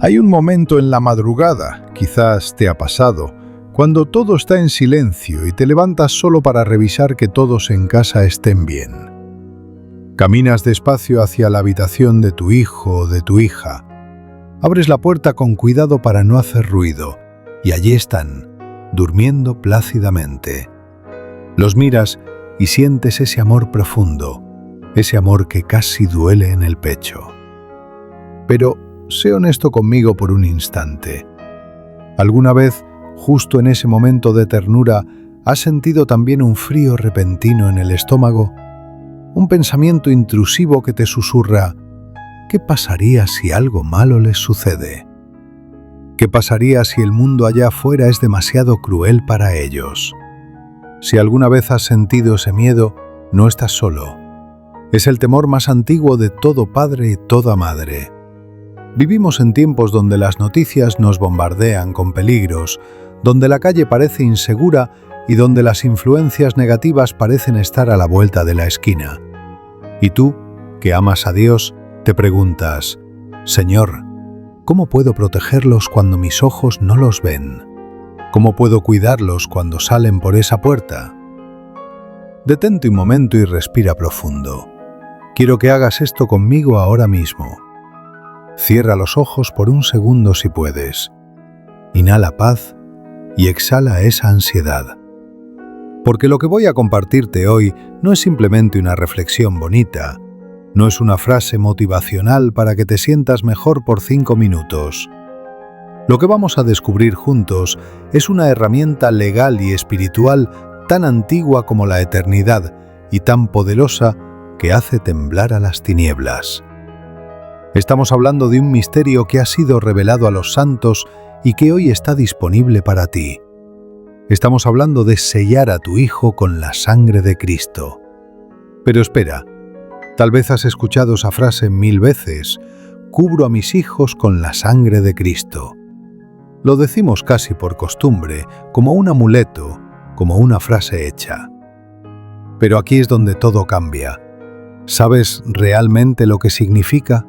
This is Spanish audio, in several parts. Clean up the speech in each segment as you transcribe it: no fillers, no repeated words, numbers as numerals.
Hay un momento en la madrugada, quizás te ha pasado, cuando todo está en silencio y te levantas solo para revisar que todos en casa estén bien. Caminas despacio hacia la habitación de tu hijo o de tu hija. Abres la puerta con cuidado para no hacer ruido, y allí están, durmiendo plácidamente. Los miras y sientes ese amor profundo, ese amor que casi duele en el pecho. Pero sé honesto conmigo por un instante. ¿Alguna vez, justo en ese momento de ternura, has sentido también un frío repentino en el estómago? Un pensamiento intrusivo que te susurra: ¿qué pasaría si algo malo les sucede? ¿Qué pasaría si el mundo allá afuera es demasiado cruel para ellos? Si alguna vez has sentido ese miedo, no estás solo. Es el temor más antiguo de todo padre y toda madre. Vivimos en tiempos donde las noticias nos bombardean con peligros, donde la calle parece insegura y donde las influencias negativas parecen estar a la vuelta de la esquina. Y tú, que amas a Dios, te preguntas: Señor, ¿cómo puedo protegerlos cuando mis ojos no los ven? ¿Cómo puedo cuidarlos cuando salen por esa puerta? Detente un momento y respira profundo. Quiero que hagas esto conmigo ahora mismo. Cierra los ojos por un segundo si puedes. Inhala paz y exhala esa ansiedad. Porque lo que voy a compartirte hoy no es simplemente una reflexión bonita, no es una frase motivacional para que te sientas mejor por 5 minutos. Lo que vamos a descubrir juntos es una herramienta legal y espiritual tan antigua como la eternidad y tan poderosa que hace temblar a las tinieblas. Estamos hablando de un misterio que ha sido revelado a los santos y que hoy está disponible para ti. Estamos hablando de sellar a tu hijo con la sangre de Cristo. Pero espera, tal vez has escuchado esa frase 1000 veces: cubro a mis hijos con la sangre de Cristo. Lo decimos casi por costumbre, como un amuleto, como una frase hecha. Pero aquí es donde todo cambia. ¿Sabes realmente lo que significa?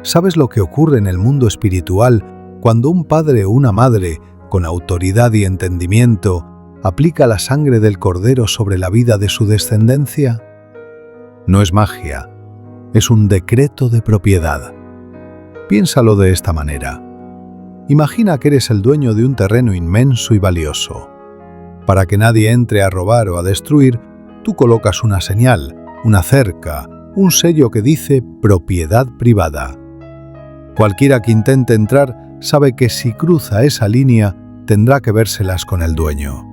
¿Sabes lo que ocurre en el mundo espiritual cuando un padre o una madre, con autoridad y entendimiento, aplica la sangre del Cordero sobre la vida de su descendencia? No es magia, es un decreto de propiedad. Piénsalo de esta manera. Imagina que eres el dueño de un terreno inmenso y valioso. Para que nadie entre a robar o a destruir, tú colocas una señal, una cerca, un sello que dice propiedad privada. Cualquiera que intente entrar sabe que si cruza esa línea tendrá que vérselas con el dueño.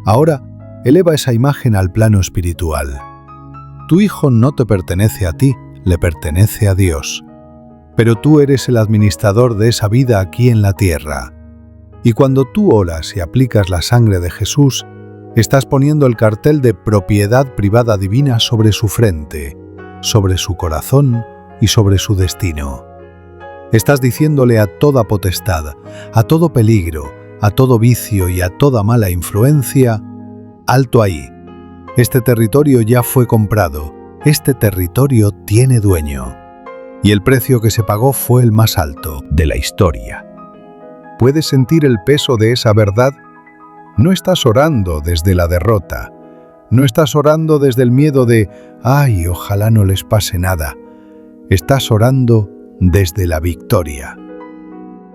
Ahora, eleva esa imagen al plano espiritual. Tu hijo no te pertenece a ti, le pertenece a Dios. Pero tú eres el administrador de esa vida aquí en la tierra. Y cuando tú oras y aplicas la sangre de Jesús, estás poniendo el cartel de propiedad privada divina sobre su frente, sobre su corazón y sobre su destino. Estás diciéndole a toda potestad, a todo peligro, a todo vicio y a toda mala influencia: alto ahí. Este territorio ya fue comprado, este territorio tiene dueño. Y el precio que se pagó fue el más alto de la historia. ¿Puedes sentir el peso de esa verdad? No estás orando desde la derrota. No estás orando desde el miedo de «ay, ojalá no les pase nada». Estás orando desde la victoria.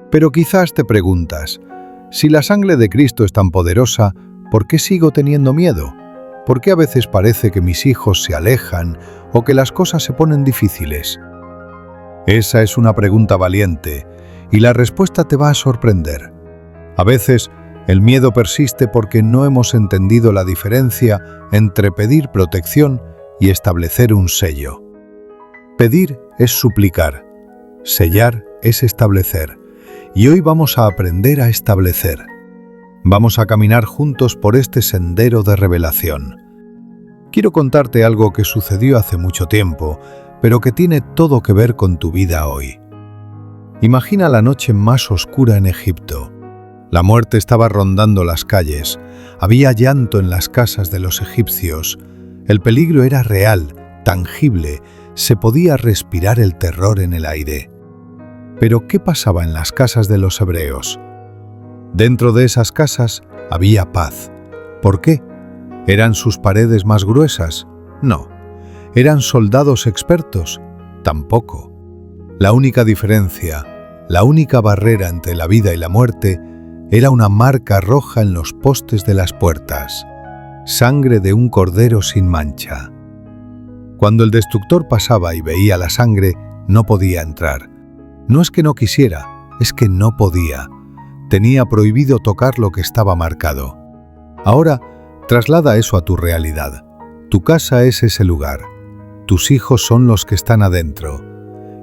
Pero quizás te preguntas: si la sangre de Cristo es tan poderosa, ¿por qué sigo teniendo miedo? ¿Por qué a veces parece que mis hijos se alejan o que las cosas se ponen difíciles? Esa es una pregunta valiente, y la respuesta te va a sorprender. A veces, el miedo persiste porque no hemos entendido la diferencia entre pedir protección y establecer un sello. Pedir es suplicar, sellar es establecer, y hoy vamos a aprender a establecer. Vamos a caminar juntos por este sendero de revelación. Quiero contarte algo que sucedió hace mucho tiempo, pero que tiene todo que ver con tu vida hoy. Imagina la noche más oscura en Egipto. La muerte estaba rondando las calles, había llanto en las casas de los egipcios. El peligro era real, tangible, se podía respirar el terror en el aire. Pero ¿qué pasaba en las casas de los hebreos? Dentro de esas casas había paz. ¿Por qué? ¿Eran sus paredes más gruesas? No. ¿Eran soldados expertos? Tampoco. La única diferencia, la única barrera entre la vida y la muerte, era una marca roja en los postes de las puertas. Sangre de un cordero sin mancha. Cuando el destructor pasaba y veía la sangre, no podía entrar. No es que no quisiera, es que no podía. Tenía prohibido tocar lo que estaba marcado. Ahora, traslada eso a tu realidad. Tu casa es ese lugar. Tus hijos son los que están adentro.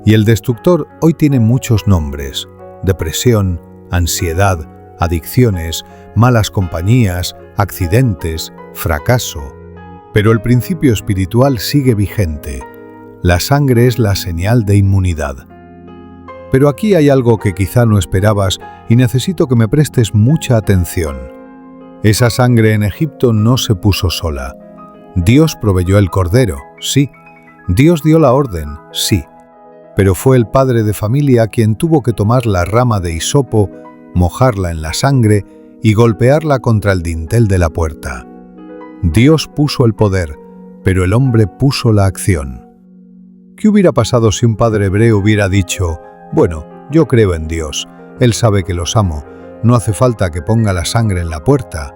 Y el destructor hoy tiene muchos nombres: depresión, ansiedad, adicciones, malas compañías, accidentes, fracaso. Pero el principio espiritual sigue vigente. La sangre es la señal de inmunidad. Pero aquí hay algo que quizá no esperabas y necesito que me prestes mucha atención. Esa sangre en Egipto no se puso sola. Dios proveyó el cordero, sí. Dios dio la orden, sí. Pero fue el padre de familia quien tuvo que tomar la rama de hisopo, mojarla en la sangre y golpearla contra el dintel de la puerta. Dios puso el poder, pero el hombre puso la acción. ¿Qué hubiera pasado si un padre hebreo hubiera dicho: bueno, yo creo en Dios, Él sabe que los amo, no hace falta que ponga la sangre en la puerta?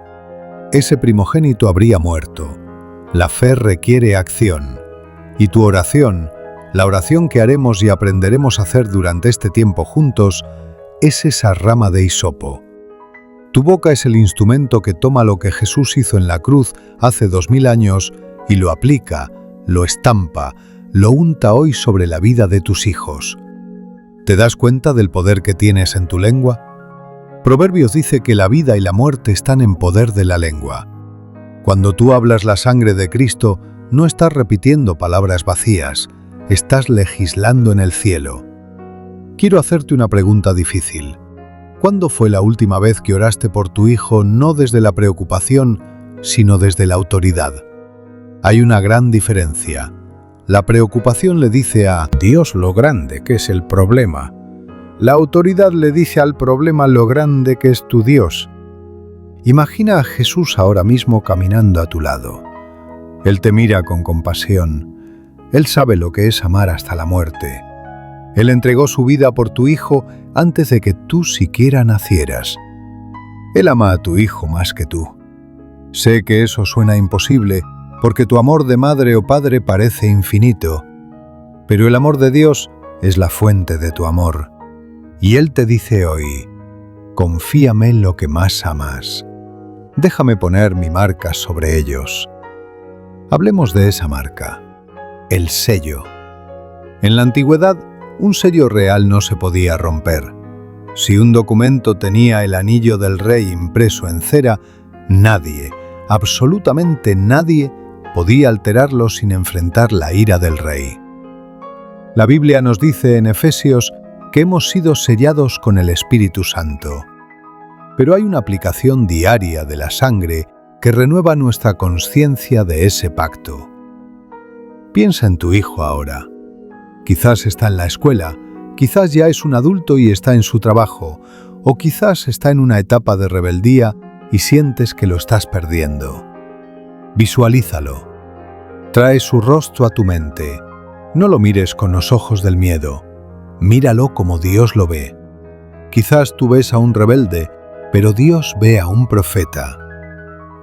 Ese primogénito habría muerto. La fe requiere acción. Y tu oración, la oración que haremos y aprenderemos a hacer durante este tiempo juntos, es esa rama de hisopo. Tu boca es el instrumento que toma lo que Jesús hizo en la cruz hace 2000 años y lo aplica, lo estampa, lo unta hoy sobre la vida de tus hijos. ¿Te das cuenta del poder que tienes en tu lengua? Proverbios dice que la vida y la muerte están en poder de la lengua. Cuando tú hablas la sangre de Cristo, no estás repitiendo palabras vacías, estás legislando en el cielo. Quiero hacerte una pregunta difícil. ¿Cuándo fue la última vez que oraste por tu hijo no desde la preocupación, sino desde la autoridad? Hay una gran diferencia. La preocupación le dice a Dios lo grande que es el problema. La autoridad le dice al problema lo grande que es tu Dios. Imagina a Jesús ahora mismo caminando a tu lado. Él te mira con compasión. Él sabe lo que es amar hasta la muerte. Él entregó su vida por tu hijo antes de que tú siquiera nacieras. Él ama a tu hijo más que tú. Sé que eso suena imposible, porque tu amor de madre o padre parece infinito. Pero el amor de Dios es la fuente de tu amor. Y Él te dice hoy: confíame en lo que más amas. Déjame poner mi marca sobre ellos. Hablemos de esa marca. El sello. En la antigüedad, un sello real no se podía romper. Si un documento tenía el anillo del rey impreso en cera, nadie, absolutamente nadie, podía alterarlo sin enfrentar la ira del rey. La Biblia nos dice en Efesios que hemos sido sellados con el Espíritu Santo. Pero hay una aplicación diaria de la sangre que renueva nuestra conciencia de ese pacto. Piensa en tu hijo ahora. Quizás está en la escuela, quizás ya es un adulto y está en su trabajo, o quizás está en una etapa de rebeldía y sientes que lo estás perdiendo. Visualízalo. Trae su rostro a tu mente. No lo mires con los ojos del miedo. Míralo como Dios lo ve. Quizás tú ves a un rebelde, pero Dios ve a un profeta.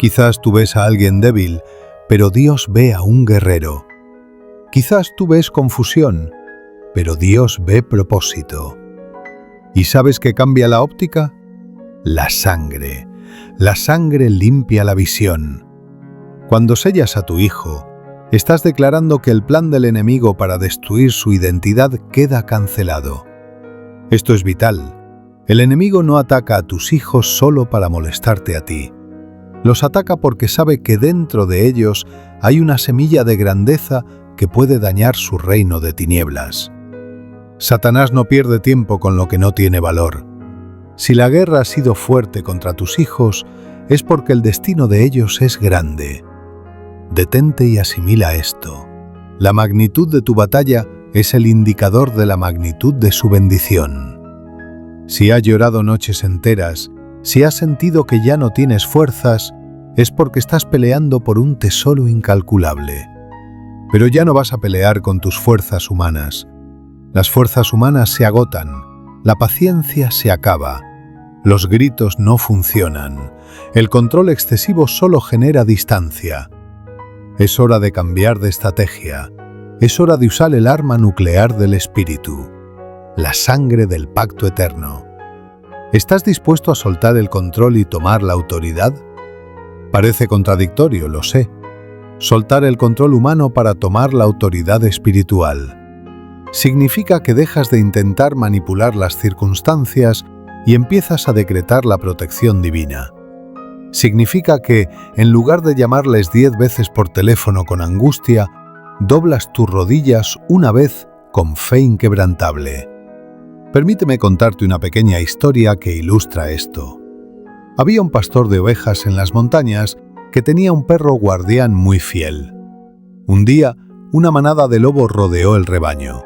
Quizás tú ves a alguien débil, pero Dios ve a un guerrero. Quizás tú ves confusión, pero Dios ve propósito. ¿Y sabes qué cambia la óptica? La sangre. La sangre limpia la visión. Cuando sellas a tu hijo, estás declarando que el plan del enemigo para destruir su identidad queda cancelado. Esto es vital. El enemigo no ataca a tus hijos solo para molestarte a ti. Los ataca porque sabe que dentro de ellos hay una semilla de grandeza que puede dañar su reino de tinieblas. Satanás no pierde tiempo con lo que no tiene valor. Si la guerra ha sido fuerte contra tus hijos, es porque el destino de ellos es grande. Detente y asimila esto. La magnitud de tu batalla es el indicador de la magnitud de su bendición. Si has llorado noches enteras, si has sentido que ya no tienes fuerzas, es porque estás peleando por un tesoro incalculable. Pero ya no vas a pelear con tus fuerzas humanas. Las fuerzas humanas se agotan, la paciencia se acaba, los gritos no funcionan, el control excesivo solo genera distancia. Es hora de cambiar de estrategia, es hora de usar el arma nuclear del Espíritu, la sangre del pacto eterno. ¿Estás dispuesto a soltar el control y tomar la autoridad? Parece contradictorio, lo sé. Soltar el control humano para tomar la autoridad espiritual. Significa que dejas de intentar manipular las circunstancias y empiezas a decretar la protección divina. Significa que, en lugar de llamarles 10 veces por teléfono con angustia, doblas tus rodillas una vez con fe inquebrantable. Permíteme contarte una pequeña historia que ilustra esto. Había un pastor de ovejas en las montañas que tenía un perro guardián muy fiel. Un día, una manada de lobos rodeó el rebaño.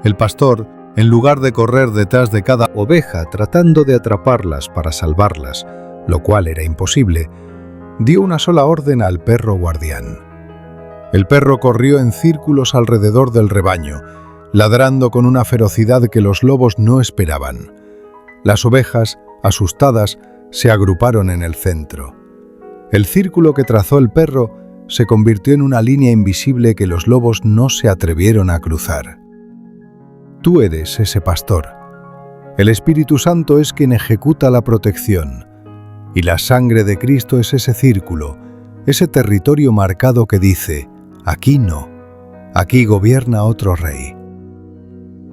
El pastor, en lugar de correr detrás de cada oveja tratando de atraparlas para salvarlas, lo cual era imposible, dio una sola orden al perro guardián. El perro corrió en círculos alrededor del rebaño, ladrando con una ferocidad que los lobos no esperaban. Las ovejas, asustadas, se agruparon en el centro. El círculo que trazó el perro se convirtió en una línea invisible que los lobos no se atrevieron a cruzar. Tú eres ese pastor. El Espíritu Santo es quien ejecuta la protección, y la sangre de Cristo es ese círculo, ese territorio marcado que dice, aquí no, aquí gobierna otro rey.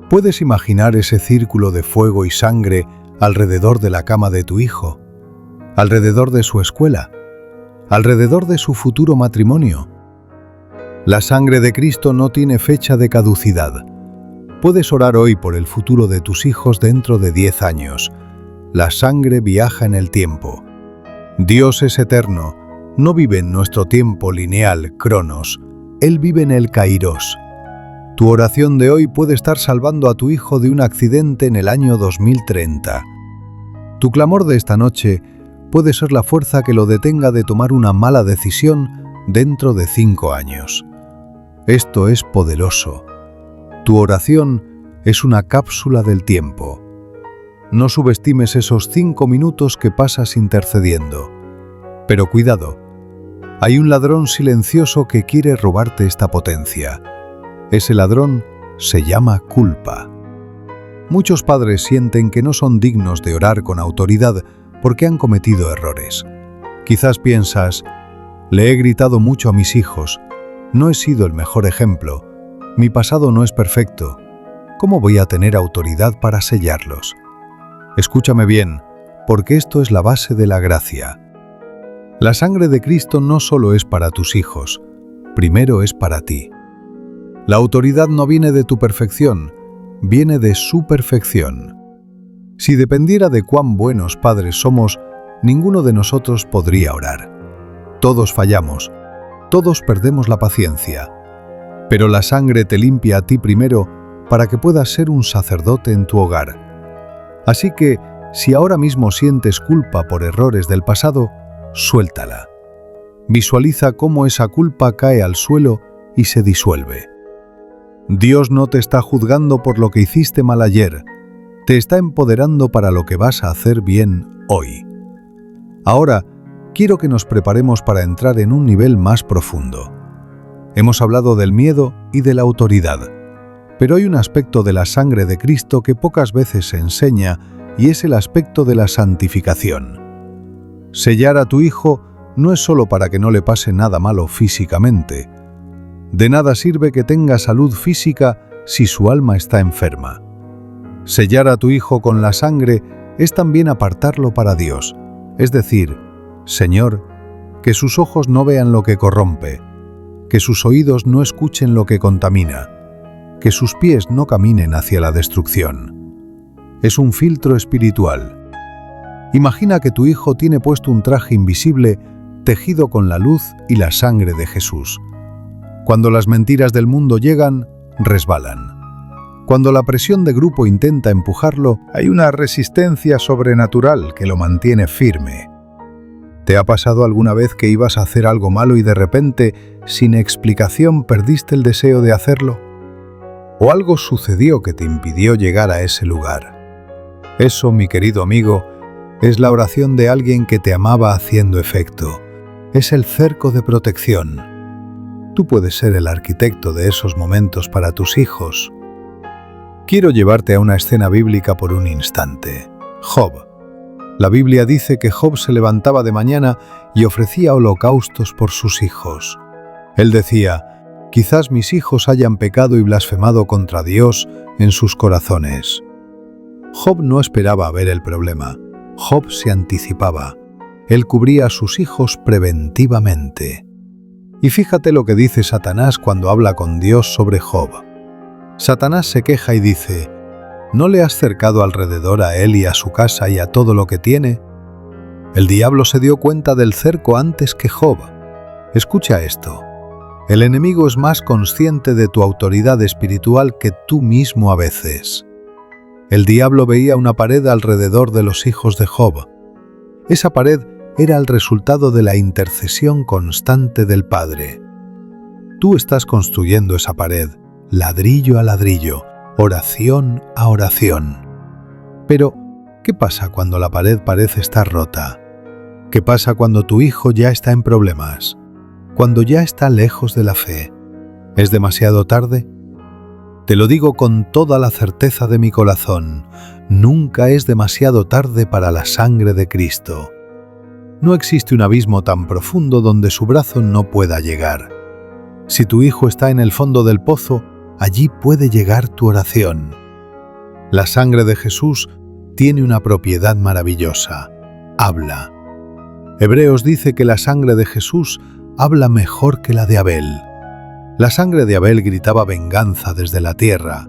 ¿Puedes imaginar ese círculo de fuego y sangre alrededor de la cama de tu hijo? ¿Alrededor de su escuela? ¿Alrededor de su futuro matrimonio? La sangre de Cristo no tiene fecha de caducidad. Puedes orar hoy por el futuro de tus hijos dentro de 10 años. La sangre viaja en el tiempo. Dios es eterno, no vive en nuestro tiempo lineal, Cronos. Él vive en el Kairos. Tu oración de hoy puede estar salvando a tu hijo de un accidente en el año 2030. Tu clamor de esta noche puede ser la fuerza que lo detenga de tomar una mala decisión dentro de 5 años. Esto es poderoso. Tu oración es una cápsula del tiempo. No subestimes esos 5 minutos que pasas intercediendo. Pero cuidado, hay un ladrón silencioso que quiere robarte esta potencia. Ese ladrón se llama culpa. Muchos padres sienten que no son dignos de orar con autoridad porque han cometido errores. Quizás piensas, le he gritado mucho a mis hijos, no he sido el mejor ejemplo, mi pasado no es perfecto, ¿cómo voy a tener autoridad para sellarlos? Escúchame bien, porque esto es la base de la gracia. La sangre de Cristo no solo es para tus hijos, primero es para ti. La autoridad no viene de tu perfección, viene de su perfección. Si dependiera de cuán buenos padres somos, ninguno de nosotros podría orar. Todos fallamos, todos perdemos la paciencia. Pero la sangre te limpia a ti primero para que puedas ser un sacerdote en tu hogar. Así que, si ahora mismo sientes culpa por errores del pasado, suéltala. Visualiza cómo esa culpa cae al suelo y se disuelve. Dios no te está juzgando por lo que hiciste mal ayer, te está empoderando para lo que vas a hacer bien hoy. Ahora, quiero que nos preparemos para entrar en un nivel más profundo. Hemos hablado del miedo y de la autoridad, pero hay un aspecto de la sangre de Cristo que pocas veces se enseña y es el aspecto de la santificación. Sellar a tu hijo no es solo para que no le pase nada malo físicamente. De nada sirve que tenga salud física si su alma está enferma. Sellar a tu hijo con la sangre es también apartarlo para Dios, es decir, Señor, que sus ojos no vean lo que corrompe, que sus oídos no escuchen lo que contamina, que sus pies no caminen hacia la destrucción. Es un filtro espiritual. Imagina que tu hijo tiene puesto un traje invisible tejido con la luz y la sangre de Jesús. Cuando las mentiras del mundo llegan, resbalan. Cuando la presión de grupo intenta empujarlo, hay una resistencia sobrenatural que lo mantiene firme. ¿Te ha pasado alguna vez que ibas a hacer algo malo y de repente, sin explicación, perdiste el deseo de hacerlo? ¿O algo sucedió que te impidió llegar a ese lugar? Eso, mi querido amigo, es la oración de alguien que te amaba haciendo efecto. Es el cerco de protección. Tú puedes ser el arquitecto de esos momentos para tus hijos. Quiero llevarte a una escena bíblica por un instante. Job. La Biblia dice que Job se levantaba de mañana y ofrecía holocaustos por sus hijos. Él decía: quizás mis hijos hayan pecado y blasfemado contra Dios en sus corazones. Job no esperaba ver el problema. Job se anticipaba. Él cubría a sus hijos preventivamente. Y fíjate lo que dice Satanás cuando habla con Dios sobre Job. Satanás se queja y dice: ¿no le has cercado alrededor a él y a su casa y a todo lo que tiene? El diablo se dio cuenta del cerco antes que Job. Escucha esto. El enemigo es más consciente de tu autoridad espiritual que tú mismo a veces. El diablo veía una pared alrededor de los hijos de Job. Esa pared era el resultado de la intercesión constante del Padre. Tú estás construyendo esa pared, ladrillo a ladrillo, oración a oración. Pero, ¿qué pasa cuando la pared parece estar rota? ¿Qué pasa cuando tu hijo ya está en problemas? Cuando ya está lejos de la fe. ¿Es demasiado tarde? Te lo digo con toda la certeza de mi corazón, nunca es demasiado tarde para la sangre de Cristo. No existe un abismo tan profundo donde su brazo no pueda llegar. Si tu hijo está en el fondo del pozo, allí puede llegar tu oración. La sangre de Jesús tiene una propiedad maravillosa. Habla. Hebreos dice que la sangre de Jesús habla mejor que la de Abel. La sangre de Abel gritaba venganza desde la tierra.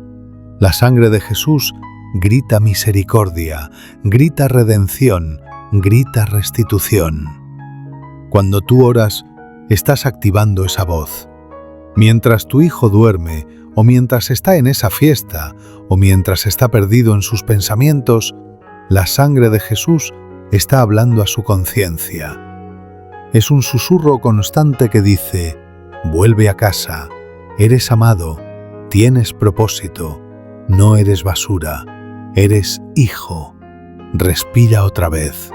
La sangre de Jesús grita misericordia, grita redención, grita restitución. Cuando tú oras, estás activando esa voz. Mientras tu hijo duerme, o mientras está en esa fiesta, o mientras está perdido en sus pensamientos, la sangre de Jesús está hablando a su conciencia. Es un susurro constante que dice: vuelve a casa, eres amado, tienes propósito, no eres basura, eres hijo. Respira otra vez.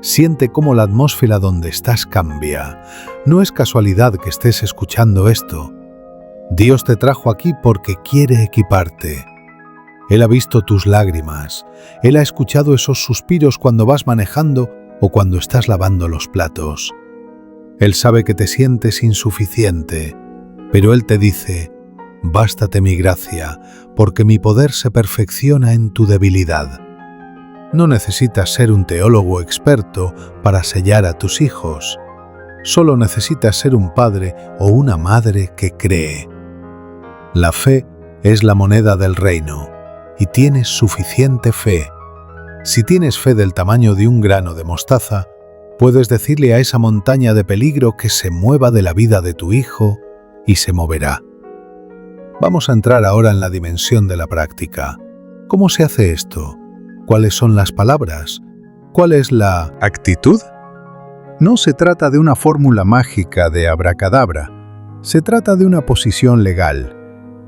Siente cómo la atmósfera donde estás cambia. No es casualidad que estés escuchando esto. Dios te trajo aquí porque quiere equiparte. Él ha visto tus lágrimas. Él ha escuchado esos suspiros cuando vas manejando o cuando estás lavando los platos. Él sabe que te sientes insuficiente, pero Él te dice: bástate mi gracia, porque mi poder se perfecciona en tu debilidad. No necesitas ser un teólogo experto para sellar a tus hijos. Solo necesitas ser un padre o una madre que cree. La fe es la moneda del reino, y tienes suficiente fe. Si tienes fe del tamaño de un grano de mostaza, puedes decirle a esa montaña de peligro que se mueva de la vida de tu hijo y se moverá. Vamos a entrar ahora en la dimensión de la práctica. ¿Cómo se hace esto? ¿Cuáles son las palabras? ¿Cuál es la actitud? No se trata de una fórmula mágica de abracadabra. Se trata de una posición legal.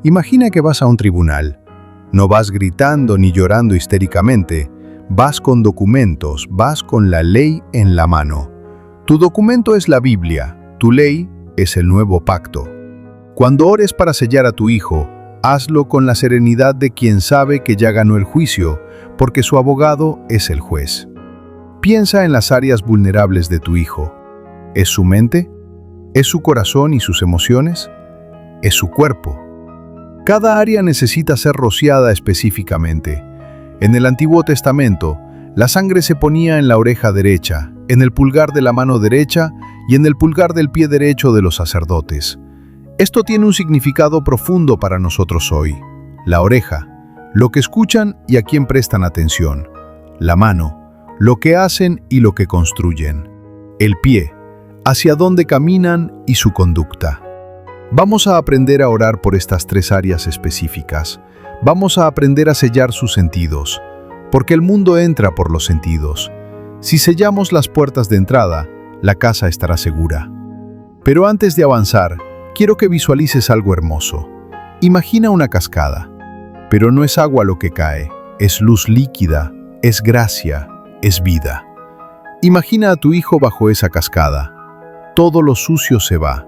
Imagina que vas a un tribunal. No vas gritando ni llorando histéricamente. Vas con documentos, vas con la ley en la mano. Tu documento es la Biblia, tu ley es el nuevo pacto. Cuando ores para sellar a tu hijo, hazlo con la serenidad de quien sabe que ya ganó el juicio, porque su abogado es el juez. Piensa en las áreas vulnerables de tu hijo. ¿Es su mente? ¿Es su corazón y sus emociones? ¿Es su cuerpo? Cada área necesita ser rociada específicamente. En el Antiguo Testamento, la sangre se ponía en la oreja derecha, en el pulgar de la mano derecha y en el pulgar del pie derecho de los sacerdotes. Esto tiene un significado profundo para nosotros hoy. La oreja, lo que escuchan y a quién prestan atención. La mano, lo que hacen y lo que construyen. El pie, hacia dónde caminan y su conducta. Vamos a aprender a orar por estas 3 áreas específicas. Vamos a aprender a sellar sus sentidos, porque el mundo entra por los sentidos. Si sellamos las puertas de entrada, la casa estará segura. Pero antes de avanzar, quiero que visualices algo hermoso. Imagina una cascada, pero no es agua lo que cae, es luz líquida, es gracia, es vida. Imagina a tu hijo bajo esa cascada. Todo lo sucio se va,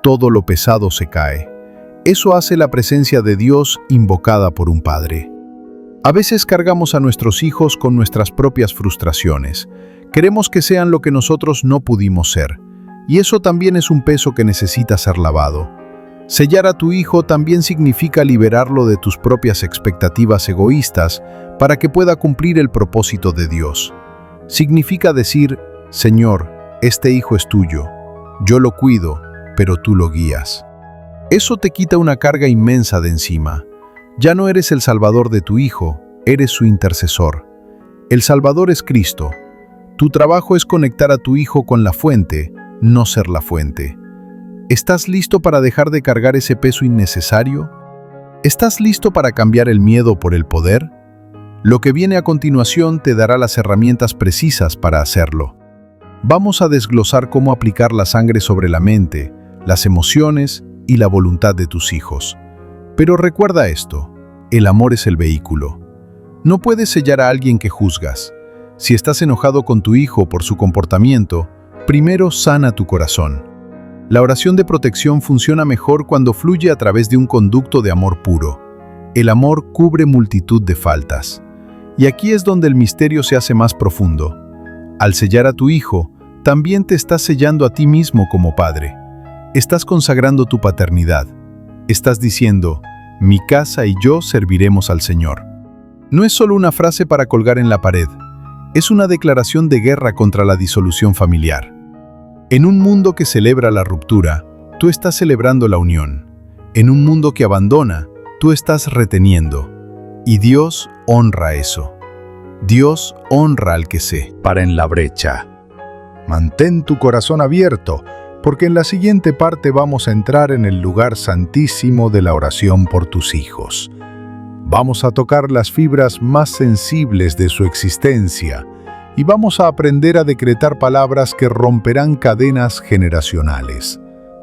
todo lo pesado se cae. Eso hace la presencia de Dios invocada por un padre. A veces cargamos a nuestros hijos con nuestras propias frustraciones. Queremos que sean lo que nosotros no pudimos ser. Y eso también es un peso que necesita ser lavado. Sellar a tu hijo también significa liberarlo de tus propias expectativas egoístas para que pueda cumplir el propósito de Dios. Significa decir, Señor, este hijo es tuyo. Yo lo cuido, pero tú lo guías. Eso te quita una carga inmensa de encima. Ya no eres el salvador de tu hijo, eres su intercesor. El Salvador es Cristo. Tu trabajo es conectar a tu hijo con la fuente, no ser la fuente. ¿Estás listo para dejar de cargar ese peso innecesario? ¿Estás listo para cambiar el miedo por el poder? Lo que viene a continuación te dará las herramientas precisas para hacerlo. Vamos a desglosar cómo aplicar la sangre sobre la mente, las emociones y la voluntad de tus hijos. Pero recuerda esto, el amor es el vehículo. No puedes sellar a alguien que juzgas. Si estás enojado con tu hijo por su comportamiento, primero sana tu corazón. La oración de protección funciona mejor cuando fluye a través de un conducto de amor puro. El amor cubre multitud de faltas. Y aquí es donde el misterio se hace más profundo. Al sellar a tu hijo, también te estás sellando a ti mismo como padre. Estás consagrando tu paternidad. Estás diciendo, mi casa y yo serviremos al Señor. No es solo una frase para colgar en la pared, es una declaración de guerra contra la disolución familiar. En un mundo que celebra la ruptura, tú estás celebrando la unión. En un mundo que abandona, tú estás reteniendo. Y Dios honra eso. Dios honra al que se para en la brecha. Mantén tu corazón abierto, porque en la siguiente parte vamos a entrar en el lugar santísimo de la oración por tus hijos. Vamos a tocar las fibras más sensibles de su existencia y vamos a aprender a decretar palabras que romperán cadenas generacionales.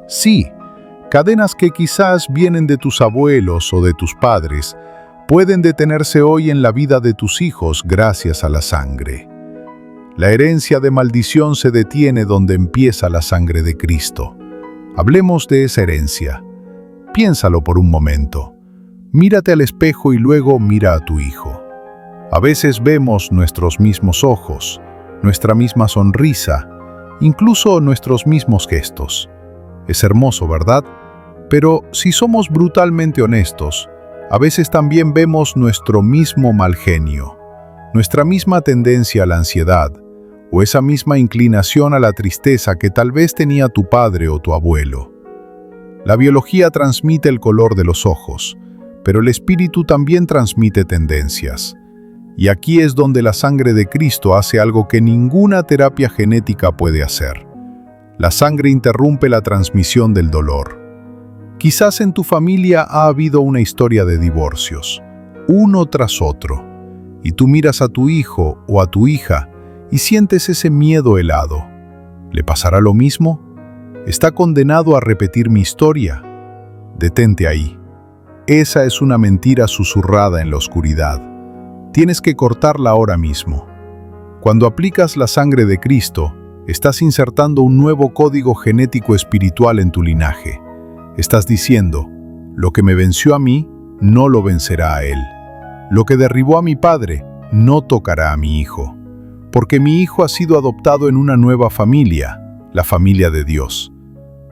Sí, cadenas que quizás vienen de tus abuelos o de tus padres, pueden detenerse hoy en la vida de tus hijos gracias a la sangre. La herencia de maldición se detiene donde empieza la sangre de Cristo. Hablemos de esa herencia. Piénsalo por un momento. Mírate al espejo y luego mira a tu hijo. A veces vemos nuestros mismos ojos, nuestra misma sonrisa, incluso nuestros mismos gestos. Es hermoso, ¿verdad? Pero si somos brutalmente honestos, a veces también vemos nuestro mismo mal genio, nuestra misma tendencia a la ansiedad, o esa misma inclinación a la tristeza que tal vez tenía tu padre o tu abuelo. La biología transmite el color de los ojos, pero el espíritu también transmite tendencias. Y aquí es donde la sangre de Cristo hace algo que ninguna terapia genética puede hacer. La sangre interrumpe la transmisión del dolor. Quizás en tu familia ha habido una historia de divorcios, uno tras otro, y tú miras a tu hijo o a tu hija y sientes ese miedo helado. ¿Le pasará lo mismo? ¿Está condenado a repetir mi historia? Detente ahí. Esa es una mentira susurrada en la oscuridad. Tienes que cortarla ahora mismo. Cuando aplicas la sangre de Cristo, estás insertando un nuevo código genético espiritual en tu linaje. Estás diciendo, lo que me venció a mí, no lo vencerá a él. Lo que derribó a mi padre, no tocará a mi hijo. Porque mi hijo ha sido adoptado en una nueva familia, la familia de Dios.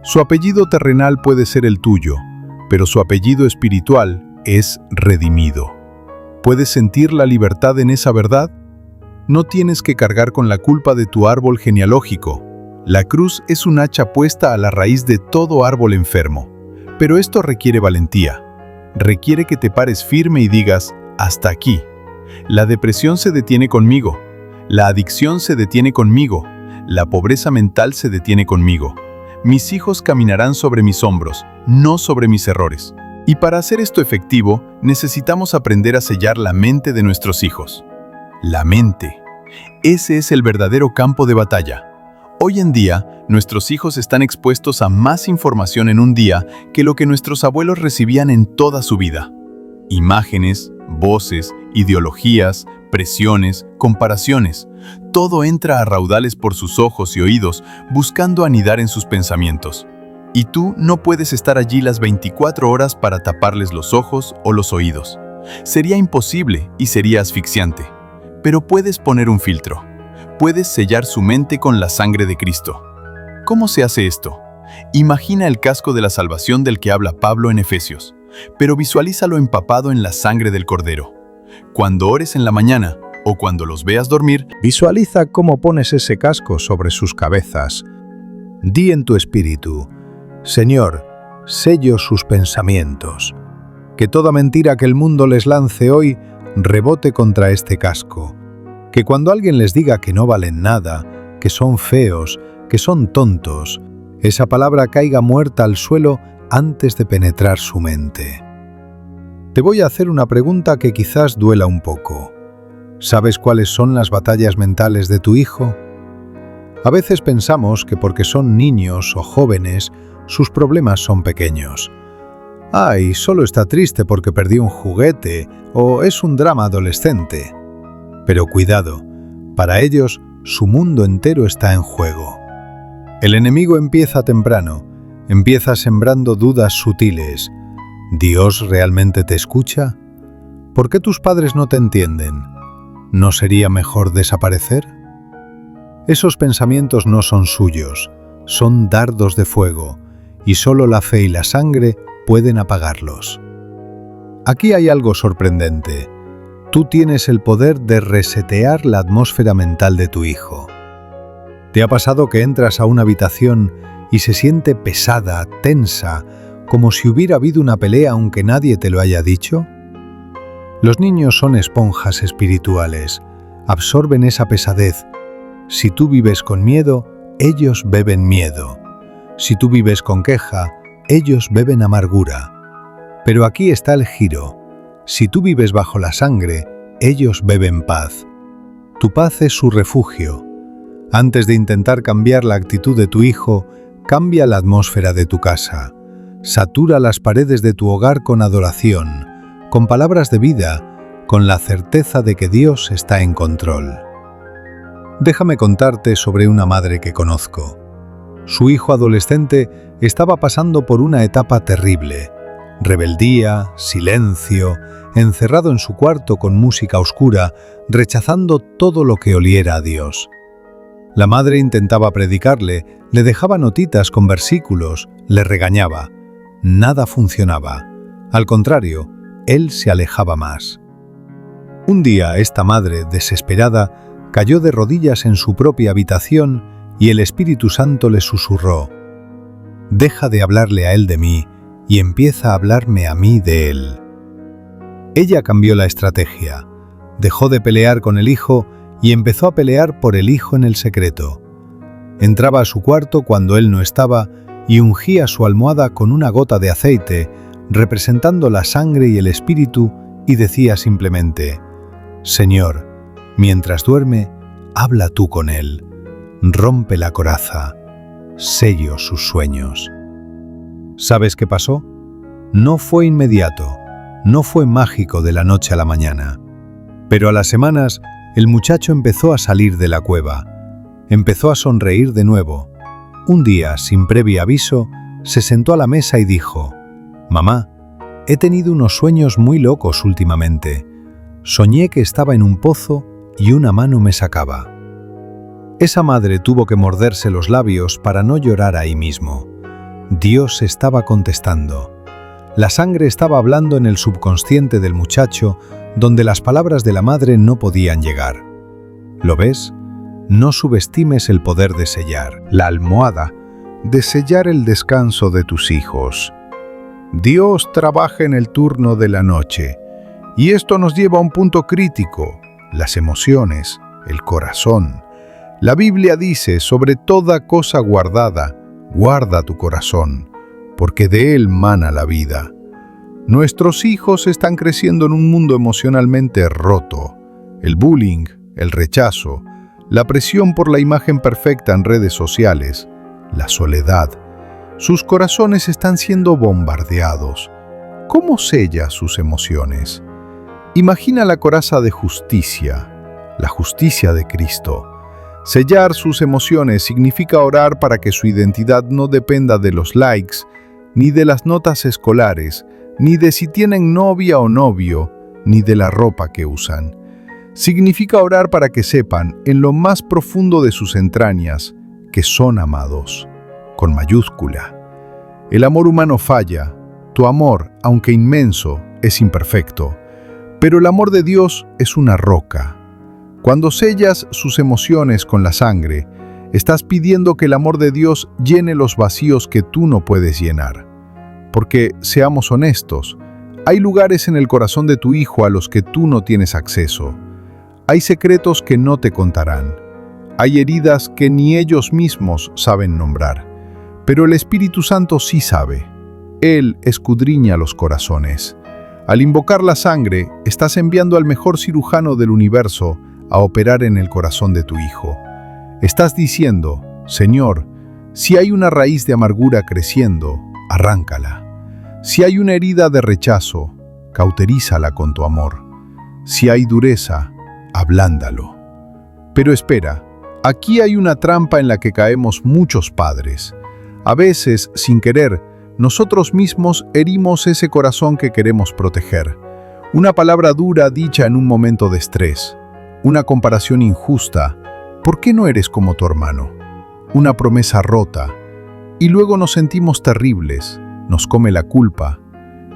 Su apellido terrenal puede ser el tuyo, pero su apellido espiritual es redimido. ¿Puedes sentir la libertad en esa verdad? No tienes que cargar con la culpa de tu árbol genealógico. La cruz es un hacha puesta a la raíz de todo árbol enfermo. Pero esto requiere valentía. Requiere que te pares firme y digas, hasta aquí. La depresión se detiene conmigo. La adicción se detiene conmigo. La pobreza mental se detiene conmigo. mis hijos caminarán sobre mis hombros, no sobre mis errores. Y para hacer esto efectivo, necesitamos aprender a sellar la mente de nuestros hijos. La mente. Ese es el verdadero campo de batalla. Hoy en día, nuestros hijos están expuestos a más información en un día que lo que nuestros abuelos recibían en toda su vida. Imágenes, voces, ideologías, presiones, comparaciones. Todo entra a raudales por sus ojos y oídos, buscando anidar en sus pensamientos. Y tú no puedes estar allí las 24 horas para taparles los ojos o los oídos. Sería imposible y sería asfixiante. Pero puedes poner un filtro. Puedes sellar su mente con la sangre de Cristo. ¿Cómo se hace esto? Imagina el casco de la salvación del que habla Pablo en Efesios, pero visualízalo empapado en la sangre del Cordero. Cuando ores en la mañana o cuando los veas dormir, visualiza cómo pones ese casco sobre sus cabezas. Di en tu espíritu: Señor, sello sus pensamientos. Que toda mentira que el mundo les lance hoy rebote contra este casco. Que cuando alguien les diga que no valen nada, que son feos, que son tontos, esa palabra caiga muerta al suelo antes de penetrar su mente. Te voy a hacer una pregunta que quizás duela un poco. ¿Sabes cuáles son las batallas mentales de tu hijo? A veces pensamos que porque son niños o jóvenes, sus problemas son pequeños. ¡Ay, solo está triste porque perdió un juguete! O es un drama adolescente. Pero cuidado, para ellos su mundo entero está en juego. El enemigo empieza temprano, empieza sembrando dudas sutiles. ¿Dios realmente te escucha? ¿Por qué tus padres no te entienden? ¿No sería mejor desaparecer? Esos pensamientos no son suyos, son dardos de fuego, y solo la fe y la sangre pueden apagarlos. Aquí hay algo sorprendente. Tú tienes el poder de resetear la atmósfera mental de tu hijo. ¿Te ha pasado que entras a una habitación y se siente pesada, tensa, como si hubiera habido una pelea aunque nadie te lo haya dicho? Los niños son esponjas espirituales, absorben esa pesadez. Si tú vives con miedo, ellos beben miedo. Si tú vives con queja, ellos beben amargura. Pero aquí está el giro. Si tú vives bajo la sangre, ellos beben paz. Tu paz es su refugio. Antes de intentar cambiar la actitud de tu hijo, cambia la atmósfera de tu casa. Satura las paredes de tu hogar con adoración, con palabras de vida, con la certeza de que Dios está en control. Déjame contarte sobre una madre que conozco. Su hijo adolescente estaba pasando por una etapa terrible. Rebeldía, silencio, encerrado en su cuarto con música oscura, rechazando todo lo que oliera a Dios. La madre intentaba predicarle, le dejaba notitas con versículos, le regañaba. Nada funcionaba. Al contrario, él se alejaba más. Un día, esta madre, desesperada, cayó de rodillas en su propia habitación y el Espíritu Santo le susurró: «Deja de hablarle a él de mí y empieza a hablarme a mí de él». Ella cambió la estrategia, dejó de pelear con el hijo y empezó a pelear por el hijo en el secreto. Entraba a su cuarto cuando él no estaba y ungía su almohada con una gota de aceite, representando la sangre y el espíritu, y decía simplemente: «Señor, mientras duerme, habla tú con él, rompe la coraza, sello sus sueños». ¿Sabes qué pasó? No fue inmediato, no fue mágico de la noche a la mañana. Pero a las semanas, el muchacho empezó a salir de la cueva. Empezó a sonreír de nuevo. Un día, sin previo aviso, se sentó a la mesa y dijo: «Mamá, he tenido unos sueños muy locos últimamente. Soñé que estaba en un pozo y una mano me sacaba». Esa madre tuvo que morderse los labios para no llorar ahí mismo. Dios estaba contestando. La sangre estaba hablando en el subconsciente del muchacho, donde las palabras de la madre no podían llegar. ¿Lo ves? No subestimes el poder de sellar la almohada, de sellar el descanso de tus hijos. Dios trabaja en el turno de la noche, y esto nos lleva a un punto crítico: las emociones, el corazón. La Biblia dice: sobre toda cosa guardada, Guarda tu corazón, porque de él mana la vida. Nuestros hijos están creciendo en un mundo emocionalmente roto. El bullying, el rechazo, la presión por la imagen perfecta en redes sociales, la soledad. Sus corazones están siendo bombardeados. ¿Cómo sella sus emociones? Imagina la coraza de justicia, la justicia de Cristo. Sellar sus emociones significa orar para que su identidad no dependa de los likes, ni de las notas escolares, ni de si tienen novia o novio, ni de la ropa que usan. Significa orar para que sepan, en lo más profundo de sus entrañas, que son amados, con mayúscula. El amor humano falla. Tu amor, aunque inmenso, es imperfecto. Pero el amor de Dios es una roca. Cuando sellas sus emociones con la sangre, estás pidiendo que el amor de Dios llene los vacíos que tú no puedes llenar. Porque, seamos honestos, hay lugares en el corazón de tu hijo a los que tú no tienes acceso. Hay secretos que no te contarán. Hay heridas que ni ellos mismos saben nombrar. Pero el Espíritu Santo sí sabe. Él escudriña los corazones. Al invocar la sangre, estás enviando al mejor cirujano del universo a operar en el corazón de tu hijo. Estás diciendo, Señor, si hay una raíz de amargura creciendo, arráncala. Si hay una herida de rechazo, cauterízala con tu amor. Si hay dureza, ablándalo. Pero espera, aquí hay una trampa en la que caemos muchos padres. A veces, sin querer, nosotros mismos herimos ese corazón que queremos proteger. Una palabra dura dicha en un momento de estrés. Una comparación injusta. ¿Por qué no eres como tu hermano? Una promesa rota. Y luego nos sentimos terribles. Nos come la culpa.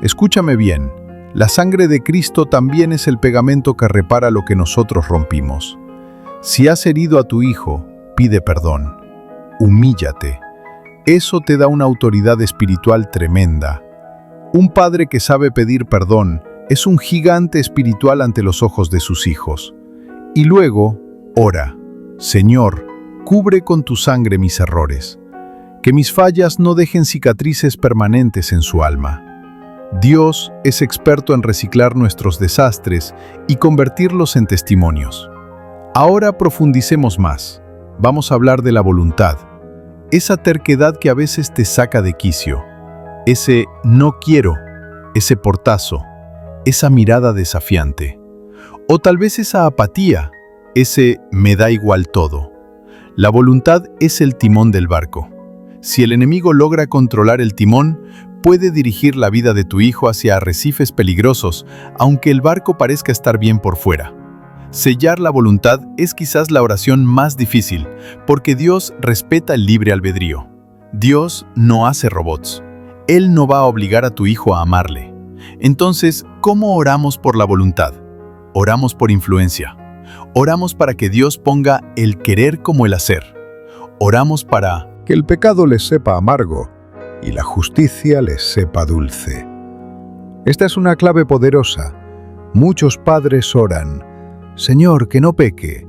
Escúchame bien. La sangre de Cristo también es el pegamento que repara lo que nosotros rompimos. Si has herido a tu hijo, pide perdón. Humíllate. Eso te da una autoridad espiritual tremenda. Un padre que sabe pedir perdón es un gigante espiritual ante los ojos de sus hijos. Y luego, ora, Señor, cubre con tu sangre mis errores. Que mis fallas no dejen cicatrices permanentes en su alma. Dios es experto en reciclar nuestros desastres y convertirlos en testimonios. Ahora profundicemos más. Vamos a hablar de la voluntad. Esa terquedad que a veces te saca de quicio, ese no quiero, ese portazo, esa mirada desafiante, o tal vez esa apatía, ese me da igual todo. La voluntad es el timón del barco. Si el enemigo logra controlar el timón, puede dirigir la vida de tu hijo hacia arrecifes peligrosos, aunque el barco parezca estar bien por fuera. Sellar la voluntad es quizás la oración más difícil, porque Dios respeta el libre albedrío. Dios no hace robots. Él no va a obligar a tu hijo a amarle. Entonces, ¿cómo oramos por la voluntad? Oramos por influencia. Oramos para que Dios ponga el querer como el hacer. Oramos para que el pecado les sepa amargo y la justicia les sepa dulce. Esta es una clave poderosa. Muchos padres oran, Señor, que no peque.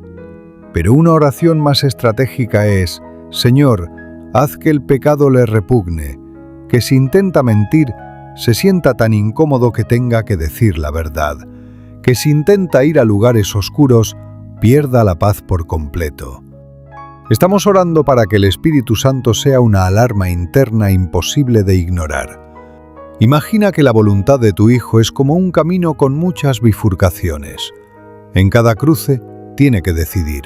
Pero una oración más estratégica es, Señor, haz que el pecado le repugne, que si intenta mentir, se sienta tan incómodo que tenga que decir la verdad, que si intenta ir a lugares oscuros, pierda la paz por completo. Estamos orando para que el Espíritu Santo sea una alarma interna imposible de ignorar. Imagina que la voluntad de tu hijo es como un camino con muchas bifurcaciones. En cada cruce tiene que decidir,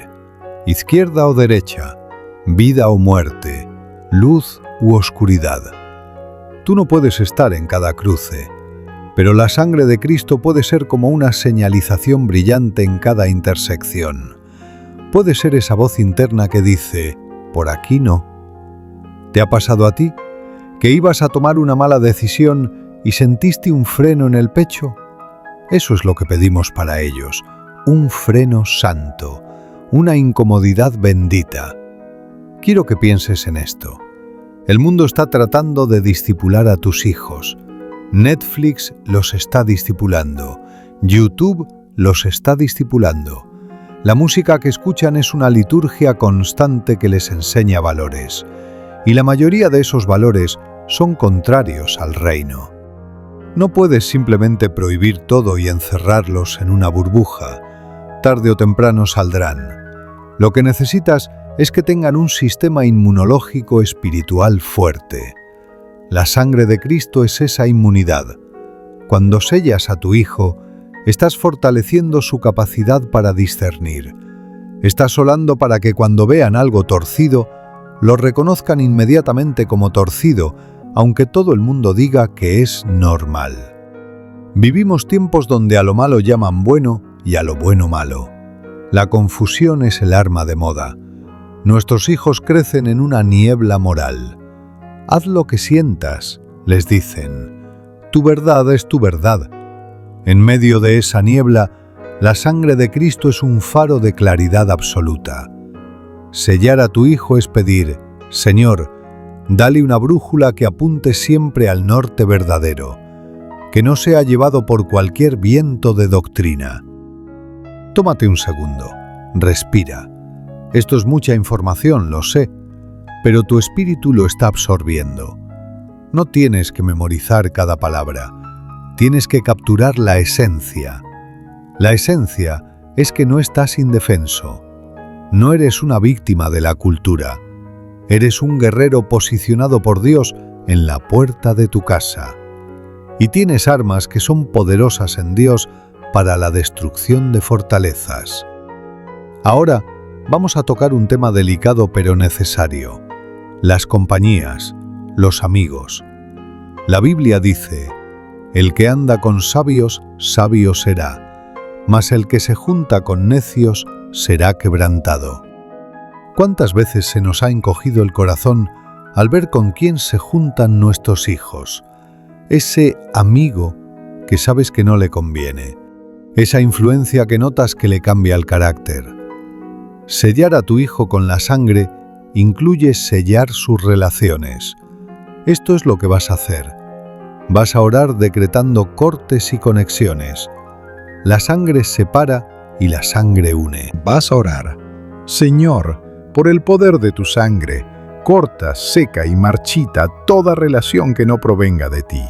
izquierda o derecha, vida o muerte, luz u oscuridad. Tú no puedes estar en cada cruce, pero la sangre de Cristo puede ser como una señalización brillante en cada intersección. Puede ser esa voz interna que dice, por aquí no. ¿Te ha pasado a ti? ¿Que ibas a tomar una mala decisión y sentiste un freno en el pecho? Eso es lo que pedimos para ellos. Un freno santo, una incomodidad bendita. Quiero que pienses en esto. El mundo está tratando de discipular a tus hijos. Netflix los está discipulando. YouTube los está discipulando. La música que escuchan es una liturgia constante que les enseña valores. y la mayoría de esos valores son contrarios al reino. No puedes simplemente prohibir todo y encerrarlos en una burbuja. Tarde o temprano saldrán. Lo que necesitas es que tengan un sistema inmunológico espiritual fuerte. La sangre de Cristo es esa inmunidad. Cuando sellas a tu hijo, estás fortaleciendo su capacidad para discernir. Estás orando para que cuando vean algo torcido, lo reconozcan inmediatamente como torcido, aunque todo el mundo diga que es normal. Vivimos tiempos donde a lo malo llaman bueno y a lo bueno malo. La confusión es el arma de moda. Nuestros hijos crecen en una niebla moral. Haz lo que sientas, les dicen. Tu verdad es tu verdad. En medio de esa niebla, la sangre de Cristo es un faro de claridad absoluta. Sellar a tu hijo es pedir, Señor, dale una brújula que apunte siempre al norte verdadero, que no sea llevado por cualquier viento de doctrina. Tómate un segundo, respira. Esto es mucha información, lo sé, pero tu espíritu lo está absorbiendo. No tienes que memorizar cada palabra, tienes que capturar la esencia. La esencia es que no estás indefenso. No eres una víctima de la cultura. Eres un guerrero posicionado por Dios en la puerta de tu casa. Y tienes armas que son poderosas en Dios para la destrucción de fortalezas. Ahora vamos a tocar un tema delicado pero necesario. Las compañías, los amigos. La Biblia dice, el que anda con sabios, sabio será, mas el que se junta con necios será quebrantado. ¿Cuántas veces se nos ha encogido el corazón al ver con quién se juntan nuestros hijos? Ese amigo que sabes que no le conviene, esa influencia que notas que le cambia el carácter. Sellar a tu hijo con la sangre incluye sellar sus relaciones. Esto es lo que vas a hacer. Vas a orar decretando cortes y conexiones. La sangre separa y la sangre une. Vas a orar. Señor, por el poder de tu sangre, corta, seca y marchita toda relación que no provenga de ti.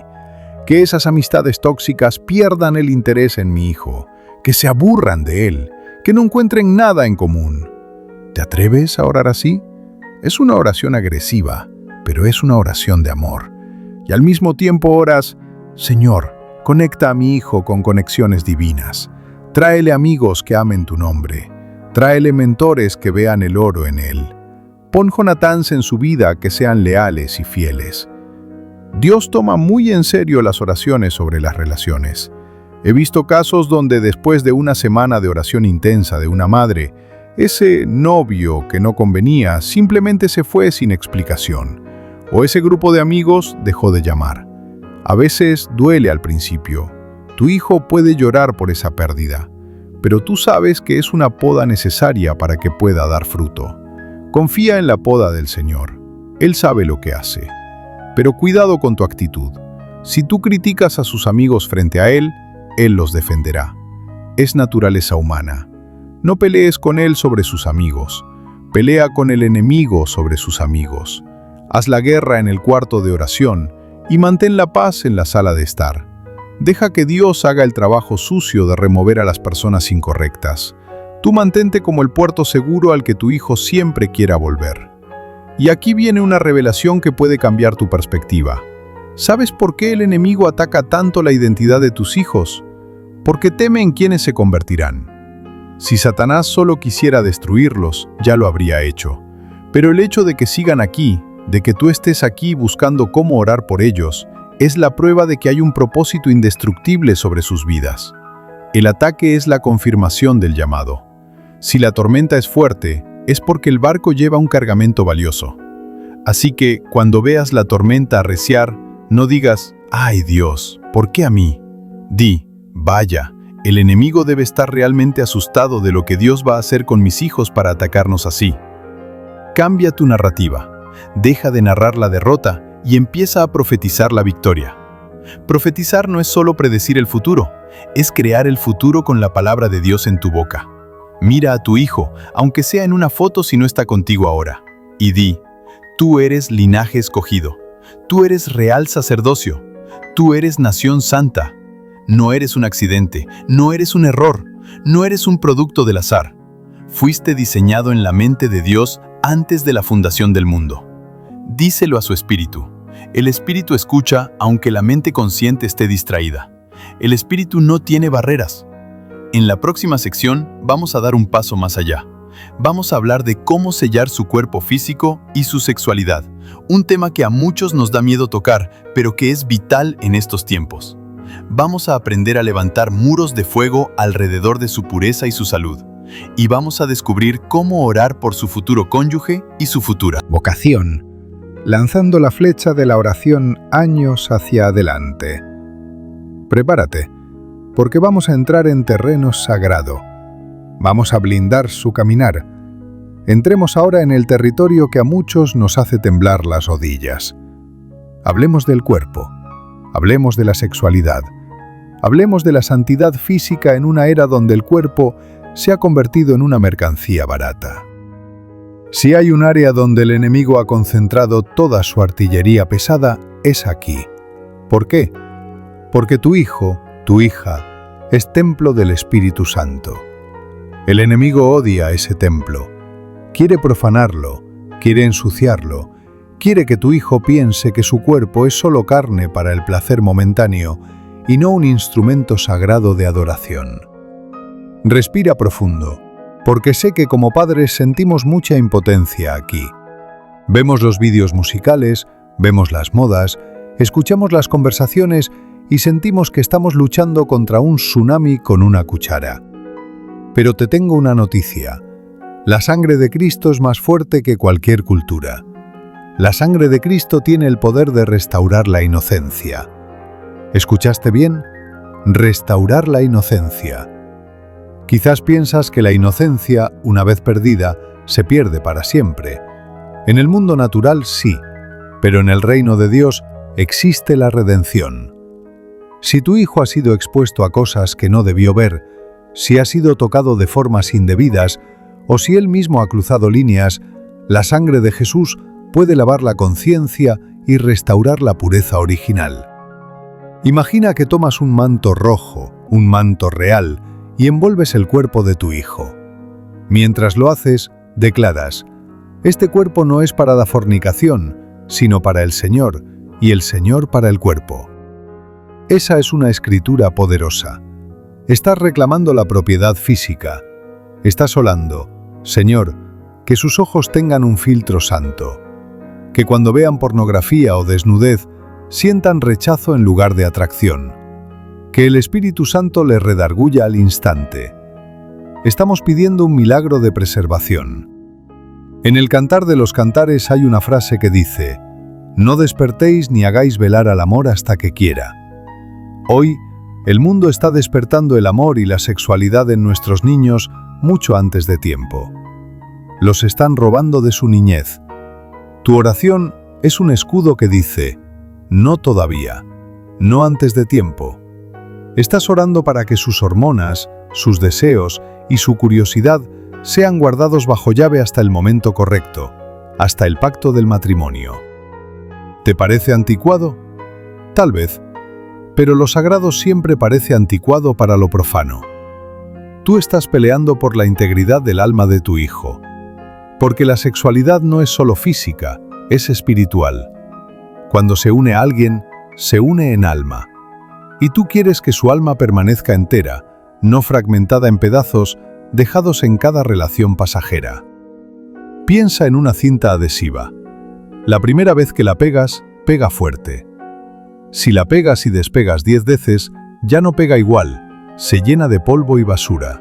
Que esas amistades tóxicas pierdan el interés en mi hijo, que se aburran de él, que no encuentren nada en común. ¿Te atreves a orar así? Es una oración agresiva, pero es una oración de amor. Y al mismo tiempo oras, Señor, conecta a mi hijo con conexiones divinas. Tráele amigos que amen tu nombre. Tráele mentores que vean el oro en él. Pon Jonatáns en su vida que sean leales y fieles. Dios toma muy en serio las oraciones sobre las relaciones. He visto casos donde después de una semana de oración intensa de una madre, ese novio que no convenía simplemente se fue sin explicación, o ese grupo de amigos dejó de llamar. A veces duele al principio. Tu hijo puede llorar por esa pérdida, pero tú sabes que es una poda necesaria para que pueda dar fruto. Confía en la poda del Señor. Él sabe lo que hace. Pero cuidado con tu actitud. Si tú criticas a sus amigos frente a Él, Él los defenderá. Es naturaleza humana. No pelees con Él sobre sus amigos. Pelea con el enemigo sobre sus amigos. Haz la guerra en el cuarto de oración y mantén la paz en la sala de estar. Deja que Dios haga el trabajo sucio de remover a las personas incorrectas. Tú mantente como el puerto seguro al que tu hijo siempre quiera volver. Y aquí viene una revelación que puede cambiar tu perspectiva. ¿Sabes por qué el enemigo ataca tanto la identidad de tus hijos? Porque teme en quienes se convertirán. Si Satanás solo quisiera destruirlos, ya lo habría hecho. Pero el hecho de que sigan aquí, de que tú estés aquí buscando cómo orar por ellos, es la prueba de que hay un propósito indestructible sobre sus vidas. El ataque es la confirmación del llamado. Si la tormenta es fuerte, es porque el barco lleva un cargamento valioso. Así que, cuando veas la tormenta arreciar, no digas, ¡ay Dios! ¿Por qué a mí? Di, vaya, el enemigo debe estar realmente asustado de lo que Dios va a hacer con mis hijos para atacarnos así. Cambia tu narrativa. Deja de narrar la derrota y empieza a profetizar la victoria. Profetizar no es solo predecir el futuro, es crear el futuro con la palabra de Dios en tu boca. Mira a tu hijo, aunque sea en una foto si no está contigo ahora, y di, Tú eres linaje escogido. Tú eres real sacerdocio. Tú eres nación santa. No eres un accidente, no eres un error, no eres un producto del azar. Fuiste diseñado en la mente de Dios antes de la fundación del mundo. Díselo a su espíritu. El espíritu escucha aunque la mente consciente esté distraída. El espíritu no tiene barreras. En la próxima sección vamos a dar un paso más allá. Vamos a hablar de cómo sellar su cuerpo físico y su sexualidad, un tema que a muchos nos da miedo tocar, pero que es vital en estos tiempos. Vamos a aprender a levantar muros de fuego alrededor de su pureza y su salud. Y vamos a descubrir cómo orar por su futuro cónyuge y su futura vocación, lanzando la flecha de la oración años hacia adelante. Prepárate, porque vamos a entrar en terreno sagrado. Vamos a blindar su caminar. Entremos ahora en el territorio que a muchos nos hace temblar las rodillas. Hablemos del cuerpo, hablemos de la sexualidad, hablemos de la santidad física en una era donde el cuerpo se ha convertido en una mercancía barata. Si hay un área donde el enemigo ha concentrado toda su artillería pesada, es aquí. ¿Por qué? Porque tu hijo, tu hija, es templo del Espíritu Santo. El enemigo odia ese templo. Quiere profanarlo, quiere ensuciarlo, quiere que tu hijo piense que su cuerpo es solo carne para el placer momentáneo y no un instrumento sagrado de adoración. Respira profundo, porque sé que como padres sentimos mucha impotencia aquí. Vemos los vídeos musicales, vemos las modas, escuchamos las conversaciones y sentimos que estamos luchando contra un tsunami con una cuchara. Pero te tengo una noticia. La sangre de Cristo es más fuerte que cualquier cultura. La sangre de Cristo tiene el poder de restaurar la inocencia. ¿Escuchaste bien? Restaurar la inocencia. Quizás piensas que la inocencia, una vez perdida, se pierde para siempre. En el mundo natural sí, pero en el reino de Dios existe la redención. Si tu hijo ha sido expuesto a cosas que no debió ver, si ha sido tocado de formas indebidas o si él mismo ha cruzado líneas, la sangre de Jesús puede lavar la conciencia y restaurar la pureza original. Imagina que tomas un manto rojo, un manto real, y envuelves el cuerpo de tu hijo. Mientras lo haces, declaras: este cuerpo no es para la fornicación, sino para el Señor, y el Señor para el cuerpo. Esa es una escritura poderosa. Estás reclamando la propiedad física. Estás orando: Señor, que sus ojos tengan un filtro santo. Que cuando vean pornografía o desnudez, sientan rechazo en lugar de atracción. Que el Espíritu Santo les redarguya al instante. Estamos pidiendo un milagro de preservación. En el Cantar de los Cantares hay una frase que dice: no despertéis ni hagáis velar al amor hasta que quiera. Hoy, el mundo está despertando el amor y la sexualidad en nuestros niños mucho antes de tiempo. Los están robando de su niñez. Tu oración es un escudo que dice: no todavía, no antes de tiempo. Estás orando para que sus hormonas, sus deseos y su curiosidad sean guardados bajo llave hasta el momento correcto, hasta el pacto del matrimonio. ¿Te parece anticuado? Tal vez, pero lo sagrado siempre parece anticuado para lo profano. Tú estás peleando por la integridad del alma de tu hijo, porque la sexualidad no es solo física, es espiritual. Cuando se une a alguien, se une en alma. Y tú quieres que su alma permanezca entera, no fragmentada en pedazos, dejados en cada relación pasajera. Piensa en una cinta adhesiva. La primera vez que la pegas, pega fuerte. Si la pegas y despegas 10 veces, ya no pega igual, se llena de polvo y basura.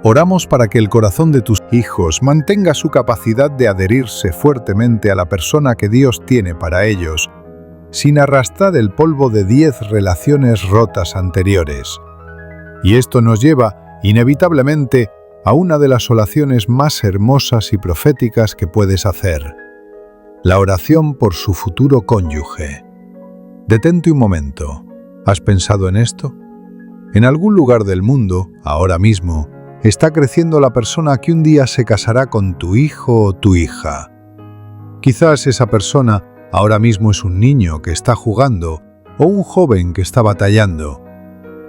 Oramos para que el corazón de tus hijos mantenga su capacidad de adherirse fuertemente a la persona que Dios tiene para ellos, sin arrastrar el polvo de 10 relaciones rotas anteriores. Y esto nos lleva, inevitablemente, a una de las oraciones más hermosas y proféticas que puedes hacer: la oración por su futuro cónyuge. Detente un momento. ¿Has pensado en esto? En algún lugar del mundo, ahora mismo, está creciendo la persona que un día se casará con tu hijo o tu hija. quizás esa persona ahora mismo es un niño que está jugando o un joven que está batallando.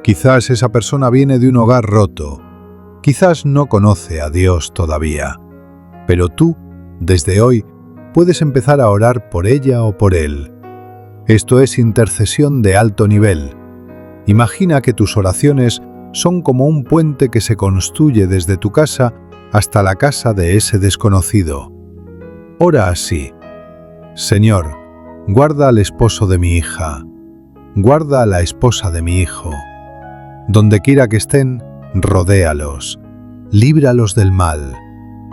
Quizás esa persona viene de un hogar roto. Quizás no conoce a Dios todavía. Pero tú, desde hoy, puedes empezar a orar por ella o por él. Esto es intercesión de alto nivel. Imagina que tus oraciones son como un puente que se construye desde tu casa hasta la casa de ese desconocido. Ora así: Señor, guarda al esposo de mi hija, guarda a la esposa de mi hijo. Donde quiera que estén, rodéalos, líbralos del mal,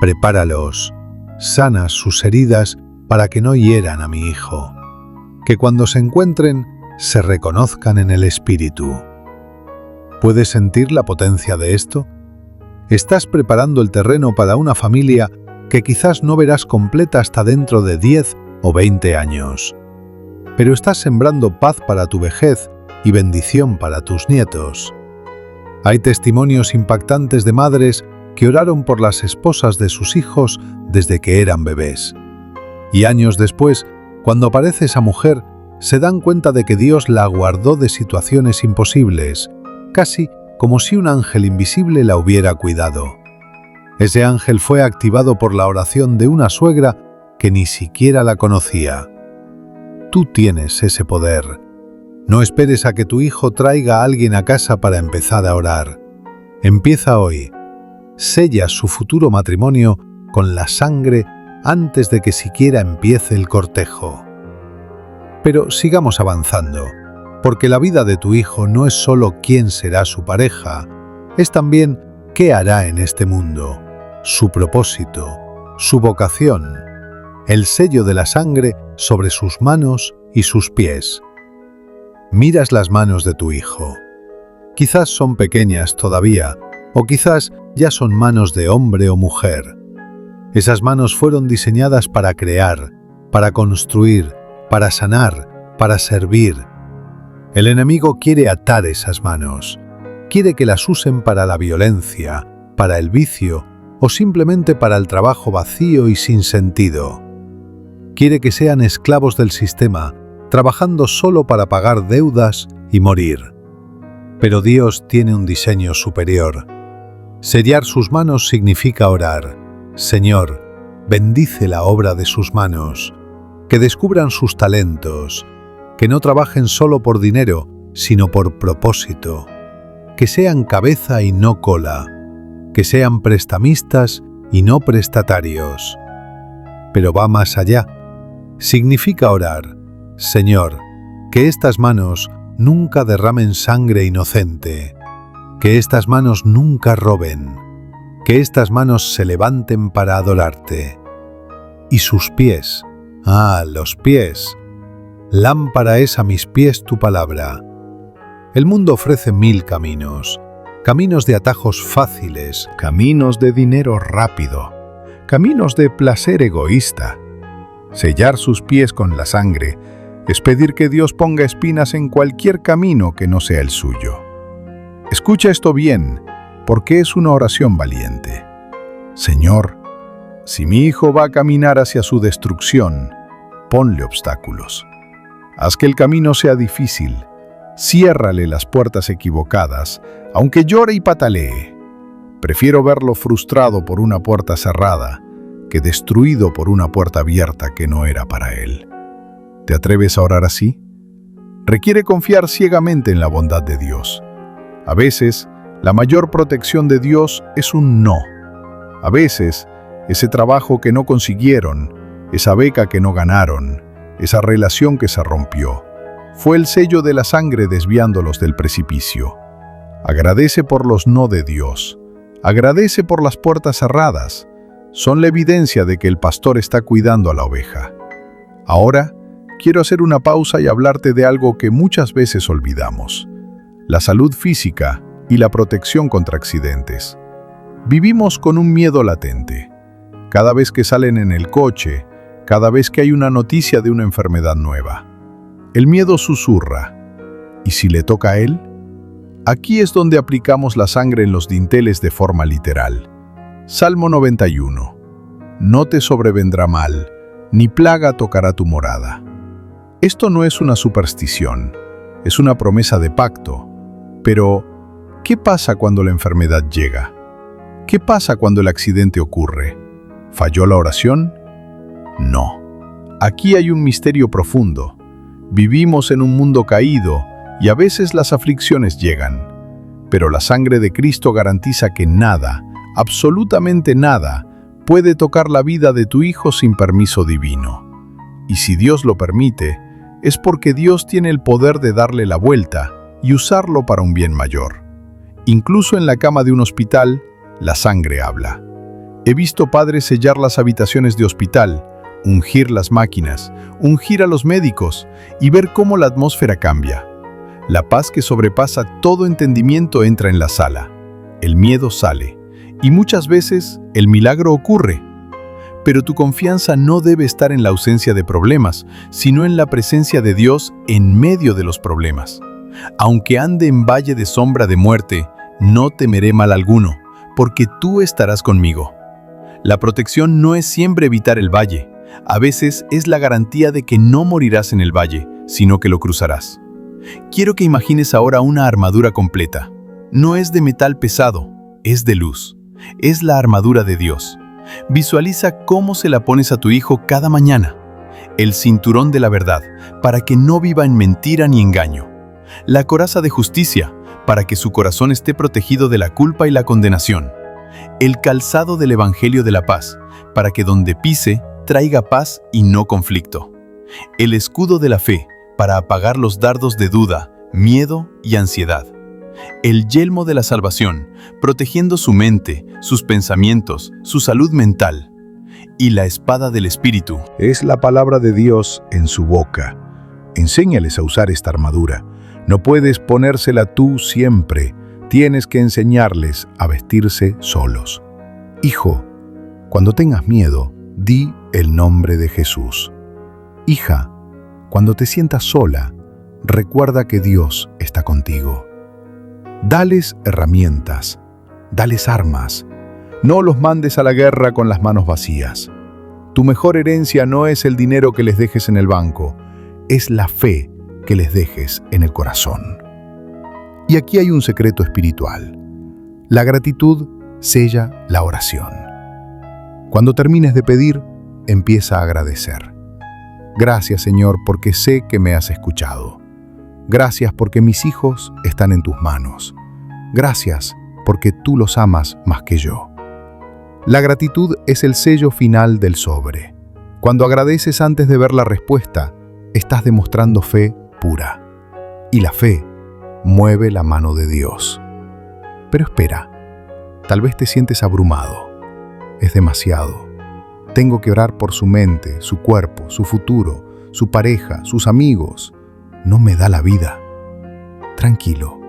prepáralos, sana sus heridas para que no hieran a mi hijo. Que cuando se encuentren, se reconozcan en el Espíritu. ¿Puedes sentir la potencia de esto? Estás preparando el terreno para una familia que quizás no verás completa hasta dentro de 10 o 20 años. Pero estás sembrando paz para tu vejez y bendición para tus nietos. Hay testimonios impactantes de madres que oraron por las esposas de sus hijos desde que eran bebés. Y años después, cuando aparece esa mujer, se dan cuenta de que Dios la guardó de situaciones imposibles, casi como si un ángel invisible la hubiera cuidado. Ese ángel fue activado por la oración de una suegra que ni siquiera la conocía. Tú tienes ese poder. No esperes a que tu hijo traiga a alguien a casa para empezar a orar. Empieza hoy. Sella su futuro matrimonio con la sangre antes de que siquiera empiece el cortejo. Pero sigamos avanzando, porque la vida de tu hijo no es solo quién será su pareja, es también qué hará en este mundo, su propósito, su vocación, el sello de la sangre sobre sus manos y sus pies. Miras las manos de tu hijo. Quizás son pequeñas todavía, o quizás ya son manos de hombre o mujer. Esas manos fueron diseñadas para crear, para construir, para sanar, para servir. El enemigo quiere atar esas manos. Quiere que las usen para la violencia, para el vicio o simplemente para el trabajo vacío y sin sentido. Quiere que sean esclavos del sistema, trabajando solo para pagar deudas y morir. Pero Dios tiene un diseño superior. Sellar sus manos significa orar: Señor, bendice la obra de sus manos, que descubran sus talentos, que no trabajen solo por dinero, sino por propósito, que sean cabeza y no cola, que sean prestamistas y no prestatarios. Pero va más allá. Significa orar: Señor, que estas manos nunca derramen sangre inocente, que estas manos nunca roben, que estas manos se levanten para adorarte. Y sus pies, los pies. Lámpara es a mis pies tu palabra. El mundo ofrece 1000 caminos, caminos de atajos fáciles, Caminos de dinero rápido, caminos de placer egoísta. Sellar sus pies con la sangre es pedir que Dios ponga espinas en cualquier camino que no sea el suyo. Escucha esto bien, porque es una oración valiente. Señor, si mi hijo va a caminar hacia su destrucción, ponle obstáculos. Haz que el camino sea difícil. Ciérrale las puertas equivocadas, aunque llore y patalee. Prefiero verlo frustrado por una puerta cerrada que destruido por una puerta abierta que no era para él. ¿Te atreves a orar así? Requiere confiar ciegamente en la bondad de Dios. A veces, la mayor protección de Dios es un no. A veces, ese trabajo que no consiguieron, esa beca que no ganaron, esa relación que se rompió, fue el sello de la sangre desviándolos del precipicio. Agradece por los no de Dios. Agradece por las puertas cerradas. Son la evidencia de que el pastor está cuidando a la oveja. Ahora, quiero hacer una pausa y hablarte de algo que muchas veces olvidamos: la salud física y la protección contra accidentes. Vivimos con un miedo latente. Cada vez que salen en el coche, cada vez que hay una noticia de una enfermedad nueva, el miedo susurra: ¿y si le toca a él? Aquí es donde aplicamos la sangre en los dinteles de forma literal. Salmo 91. No te sobrevendrá mal, ni plaga tocará tu morada. Esto no es una superstición, es una promesa de pacto. Pero, ¿qué pasa cuando la enfermedad llega? ¿Qué pasa cuando el accidente ocurre? ¿Falló la oración? No. Aquí hay un misterio profundo. Vivimos en un mundo caído y a veces las aflicciones llegan. Pero la sangre de Cristo garantiza que nada, absolutamente nada, puede tocar la vida de tu hijo sin permiso divino. Y si Dios lo permite, es porque Dios tiene el poder de darle la vuelta y usarlo para un bien mayor. Incluso en la cama de un hospital, la sangre habla. He visto padres sellar las habitaciones de hospital, ungir las máquinas, ungir a los médicos y ver cómo la atmósfera cambia. La paz que sobrepasa todo entendimiento entra en la sala. El miedo sale. Y muchas veces el milagro ocurre. Pero tu confianza no debe estar en la ausencia de problemas, sino en la presencia de Dios en medio de los problemas. Aunque ande en valle de sombra de muerte, no temeré mal alguno, porque tú estarás conmigo. La protección no es siempre evitar el valle. A veces es la garantía de que no morirás en el valle, sino que lo cruzarás. Quiero que imagines ahora una armadura completa. No es de metal pesado, es de luz. Es la armadura de Dios. Visualiza cómo se la pones a tu hijo cada mañana. El cinturón de la verdad, para que no viva en mentira ni engaño. La coraza de justicia, para que su corazón esté protegido de la culpa y la condenación. El calzado del Evangelio de la paz, para que donde pise, traiga paz y no conflicto. El escudo de la fe, para apagar los dardos de duda, miedo y ansiedad. El yelmo de la salvación, protegiendo su mente, sus pensamientos, su salud mental. Y la espada del Espíritu. Es la palabra de Dios en su boca. Enséñales a usar esta armadura. No puedes ponérsela tú siempre. Tienes que enseñarles a vestirse solos. Hijo, cuando tengas miedo, di el nombre de Jesús. Hija, cuando te sientas sola, recuerda que Dios está contigo. Dales herramientas, dales armas. No los mandes a la guerra con las manos vacías. Tu mejor herencia no es el dinero que les dejes en el banco, es la fe que les dejes en el corazón. Y aquí hay un secreto espiritual. La gratitud sella la oración. Cuando termines de pedir, empieza a agradecer. Gracias, Señor, porque sé que me has escuchado. Gracias porque mis hijos están en tus manos. Gracias porque tú los amas más que yo. La gratitud es el sello final del sobre. Cuando agradeces antes de ver la respuesta, estás demostrando fe pura. Y la fe mueve la mano de Dios. Pero espera, tal vez te sientes abrumado. Es demasiado. Tengo que orar por su mente, su cuerpo, su futuro, su pareja, sus amigos. No me da la vida. Tranquilo.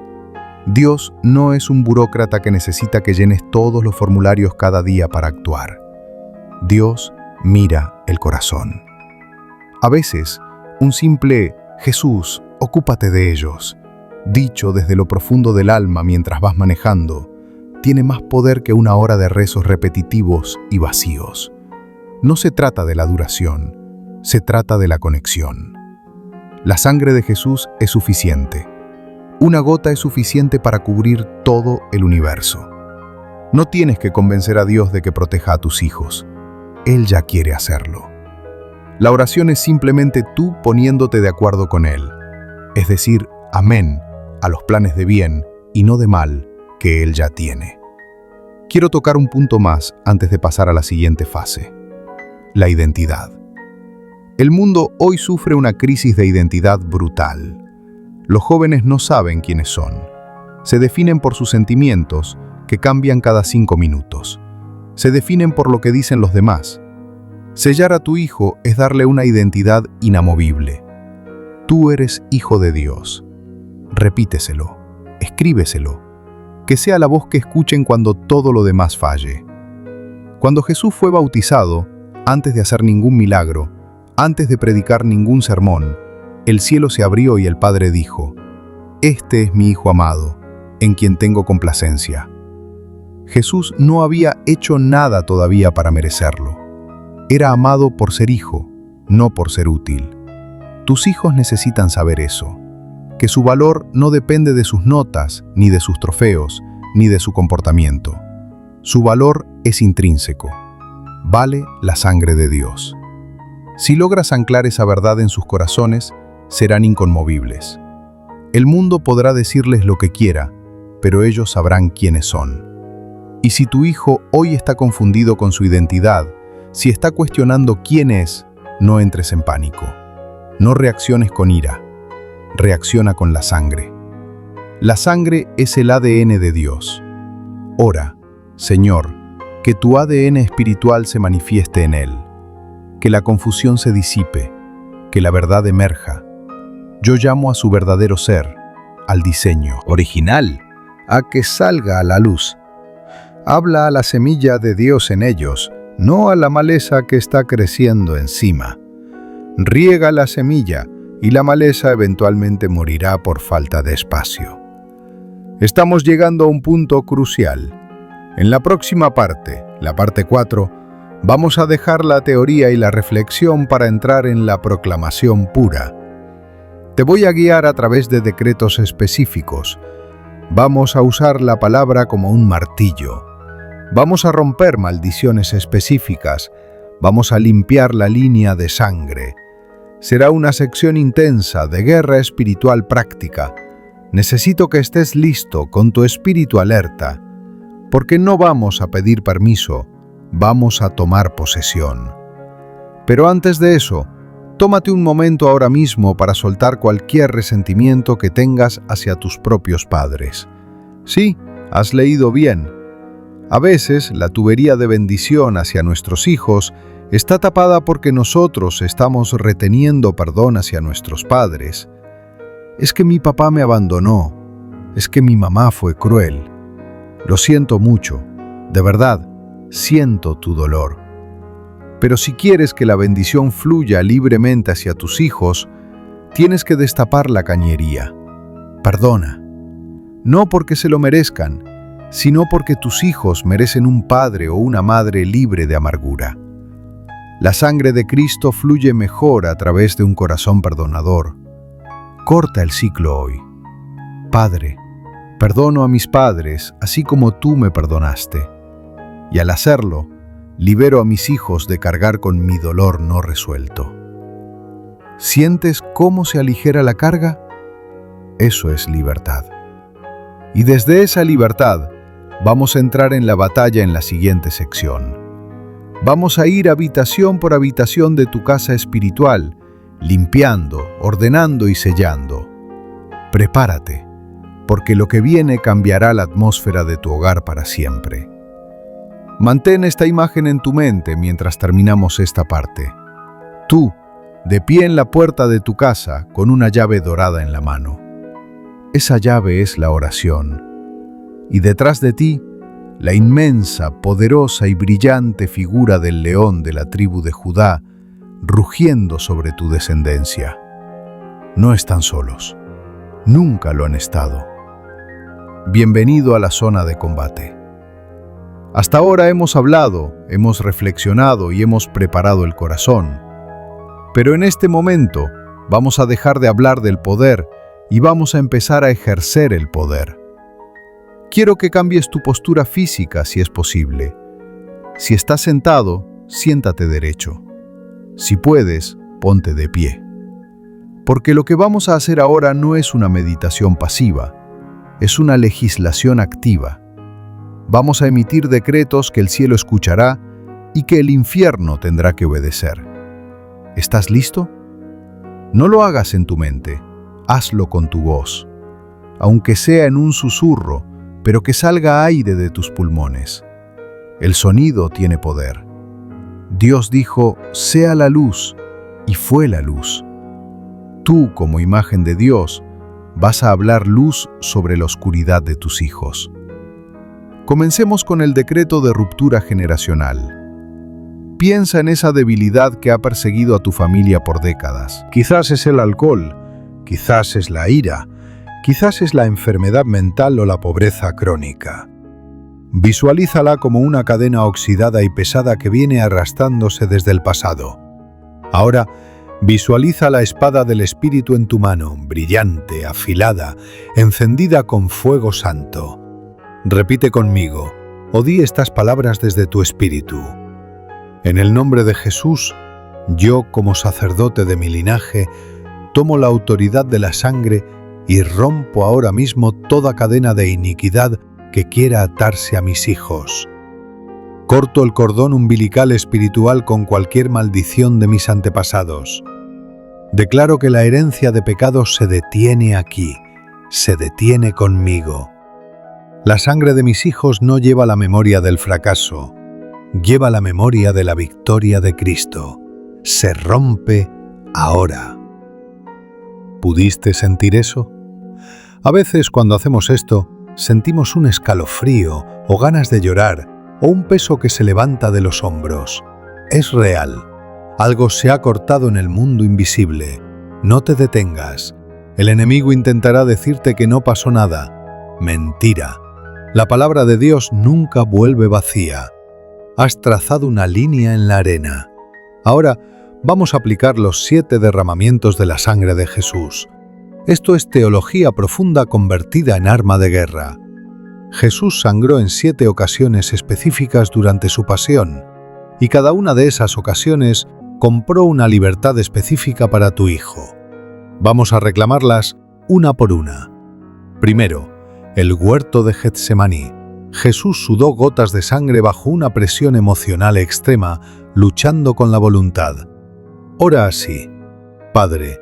Dios no es un burócrata que necesita que llenes todos los formularios cada día para actuar. Dios mira el corazón. A veces, un simple «Jesús, ocúpate de ellos», dicho desde lo profundo del alma mientras vas manejando, tiene más poder que una hora de rezos repetitivos y vacíos. No se trata de la duración, se trata de la conexión. La sangre de Jesús es suficiente. Una gota es suficiente para cubrir todo el universo. No tienes que convencer a Dios de que proteja a tus hijos. Él ya quiere hacerlo. La oración es simplemente tú poniéndote de acuerdo con Él. Es decir, amén a los planes de bien y no de mal que Él ya tiene. Quiero tocar un punto más antes de pasar a la siguiente fase. La identidad. El mundo hoy sufre una crisis de identidad brutal. Los jóvenes no saben quiénes son. Se definen por sus sentimientos, que cambian cada 5 minutos. Se definen por lo que dicen los demás. Sellar a tu hijo es darle una identidad inamovible. Tú eres hijo de Dios. Repíteselo, escríbeselo, que sea la voz que escuchen cuando todo lo demás falle. Cuando Jesús fue bautizado, antes de hacer ningún milagro, antes de predicar ningún sermón, el cielo se abrió y el Padre dijo: «Este es mi Hijo amado, en quien tengo complacencia». Jesús no había hecho nada todavía para merecerlo. Era amado por ser hijo, no por ser útil. Tus hijos necesitan saber eso, que su valor no depende de sus notas, ni de sus trofeos, ni de su comportamiento. Su valor es intrínseco. Vale la sangre de Dios. Si logras anclar esa verdad en sus corazones, serán inconmovibles. El mundo podrá decirles lo que quiera, pero ellos sabrán quiénes son. Y si tu hijo hoy está confundido con su identidad, si está cuestionando quién es, no entres en pánico. No reacciones con ira. Reacciona con la sangre. La sangre es el ADN de Dios. Ora, Señor, que tu ADN espiritual se manifieste en él, que la confusión se disipe, que la verdad emerja. Yo llamo a su verdadero ser, al diseño original, a que salga a la luz. Habla a la semilla de Dios en ellos, no a la maleza que está creciendo encima. Riega la semilla y la maleza eventualmente morirá por falta de espacio. Estamos llegando a un punto crucial. En la próxima parte, la parte 4, vamos a dejar la teoría y la reflexión para entrar en la proclamación pura. Te voy a guiar a través de decretos específicos. Vamos a usar la palabra como un martillo. Vamos a romper maldiciones específicas. Vamos a limpiar la línea de sangre. Será una sección intensa de guerra espiritual práctica. Necesito que estés listo con tu espíritu alerta, porque no vamos a pedir permiso, vamos a tomar posesión. Pero antes de eso, tómate un momento ahora mismo para soltar cualquier resentimiento que tengas hacia tus propios padres. Sí, has leído bien. A veces, la tubería de bendición hacia nuestros hijos está tapada porque nosotros estamos reteniendo perdón hacia nuestros padres. Es que mi papá me abandonó. Es que mi mamá fue cruel. Lo siento mucho. De verdad, siento tu dolor. Pero si quieres que la bendición fluya libremente hacia tus hijos, tienes que destapar la cañería. Perdona. No porque se lo merezcan, sino porque tus hijos merecen un padre o una madre libre de amargura. La sangre de Cristo fluye mejor a través de un corazón perdonador. Corta el ciclo hoy. Padre, perdono a mis padres así como tú me perdonaste. Y al hacerlo, libero a mis hijos de cargar con mi dolor no resuelto. ¿Sientes cómo se aligera la carga? Eso es libertad. Y desde esa libertad, vamos a entrar en la batalla en la siguiente sección. Vamos a ir habitación por habitación de tu casa espiritual, limpiando, ordenando y sellando. Prepárate, porque lo que viene cambiará la atmósfera de tu hogar para siempre. Mantén esta imagen en tu mente mientras terminamos esta parte. Tú, de pie en la puerta de tu casa, con una llave dorada en la mano. Esa llave es la oración. Y detrás de ti, la inmensa, poderosa y brillante figura del león de la tribu de Judá, rugiendo sobre tu descendencia. No están solos. Nunca lo han estado. Bienvenido a la zona de combate. Hasta ahora hemos hablado, hemos reflexionado y hemos preparado el corazón. Pero en este momento vamos a dejar de hablar del poder y vamos a empezar a ejercer el poder. Quiero que cambies tu postura física si es posible. Si estás sentado, siéntate derecho. Si puedes, ponte de pie. Porque lo que vamos a hacer ahora no es una meditación pasiva, es una legislación activa. Vamos a emitir decretos que el cielo escuchará y que el infierno tendrá que obedecer. ¿Estás listo? No lo hagas en tu mente, hazlo con tu voz. Aunque sea en un susurro, pero que salga aire de tus pulmones. El sonido tiene poder. Dios dijo, sea la luz, y fue la luz. Tú, como imagen de Dios, vas a hablar luz sobre la oscuridad de tus hijos. Comencemos con el decreto de ruptura generacional. Piensa en esa debilidad que ha perseguido a tu familia por décadas. Quizás es el alcohol, quizás es la ira, quizás es la enfermedad mental o la pobreza crónica. Visualízala como una cadena oxidada y pesada que viene arrastrándose desde el pasado. Ahora, visualiza la espada del Espíritu en tu mano, brillante, afilada, encendida con fuego santo. Repite conmigo, o di estas palabras desde tu espíritu. En el nombre de Jesús, yo, como sacerdote de mi linaje, tomo la autoridad de la sangre y rompo ahora mismo toda cadena de iniquidad que quiera atarse a mis hijos. Corto el cordón umbilical espiritual con cualquier maldición de mis antepasados. Declaro que la herencia de pecados se detiene aquí, se detiene conmigo. La sangre de mis hijos no lleva la memoria del fracaso, lleva la memoria de la victoria de Cristo. Se rompe ahora. ¿Pudiste sentir eso? A veces cuando hacemos esto, sentimos un escalofrío o ganas de llorar o un peso que se levanta de los hombros. Es real. Algo se ha cortado en el mundo invisible. No te detengas. El enemigo intentará decirte que no pasó nada. Mentira. La palabra de Dios nunca vuelve vacía. Has trazado una línea en la arena. Ahora vamos a aplicar los 7 derramamientos de la sangre de Jesús. Esto es teología profunda convertida en arma de guerra. Jesús sangró en 7 ocasiones específicas durante su pasión, y cada una de esas ocasiones compró una libertad específica para tu hijo. Vamos a reclamarlas una por una. Primero, el huerto de Getsemaní. Jesús sudó gotas de sangre bajo una presión emocional extrema, luchando con la voluntad. Ora así: Padre,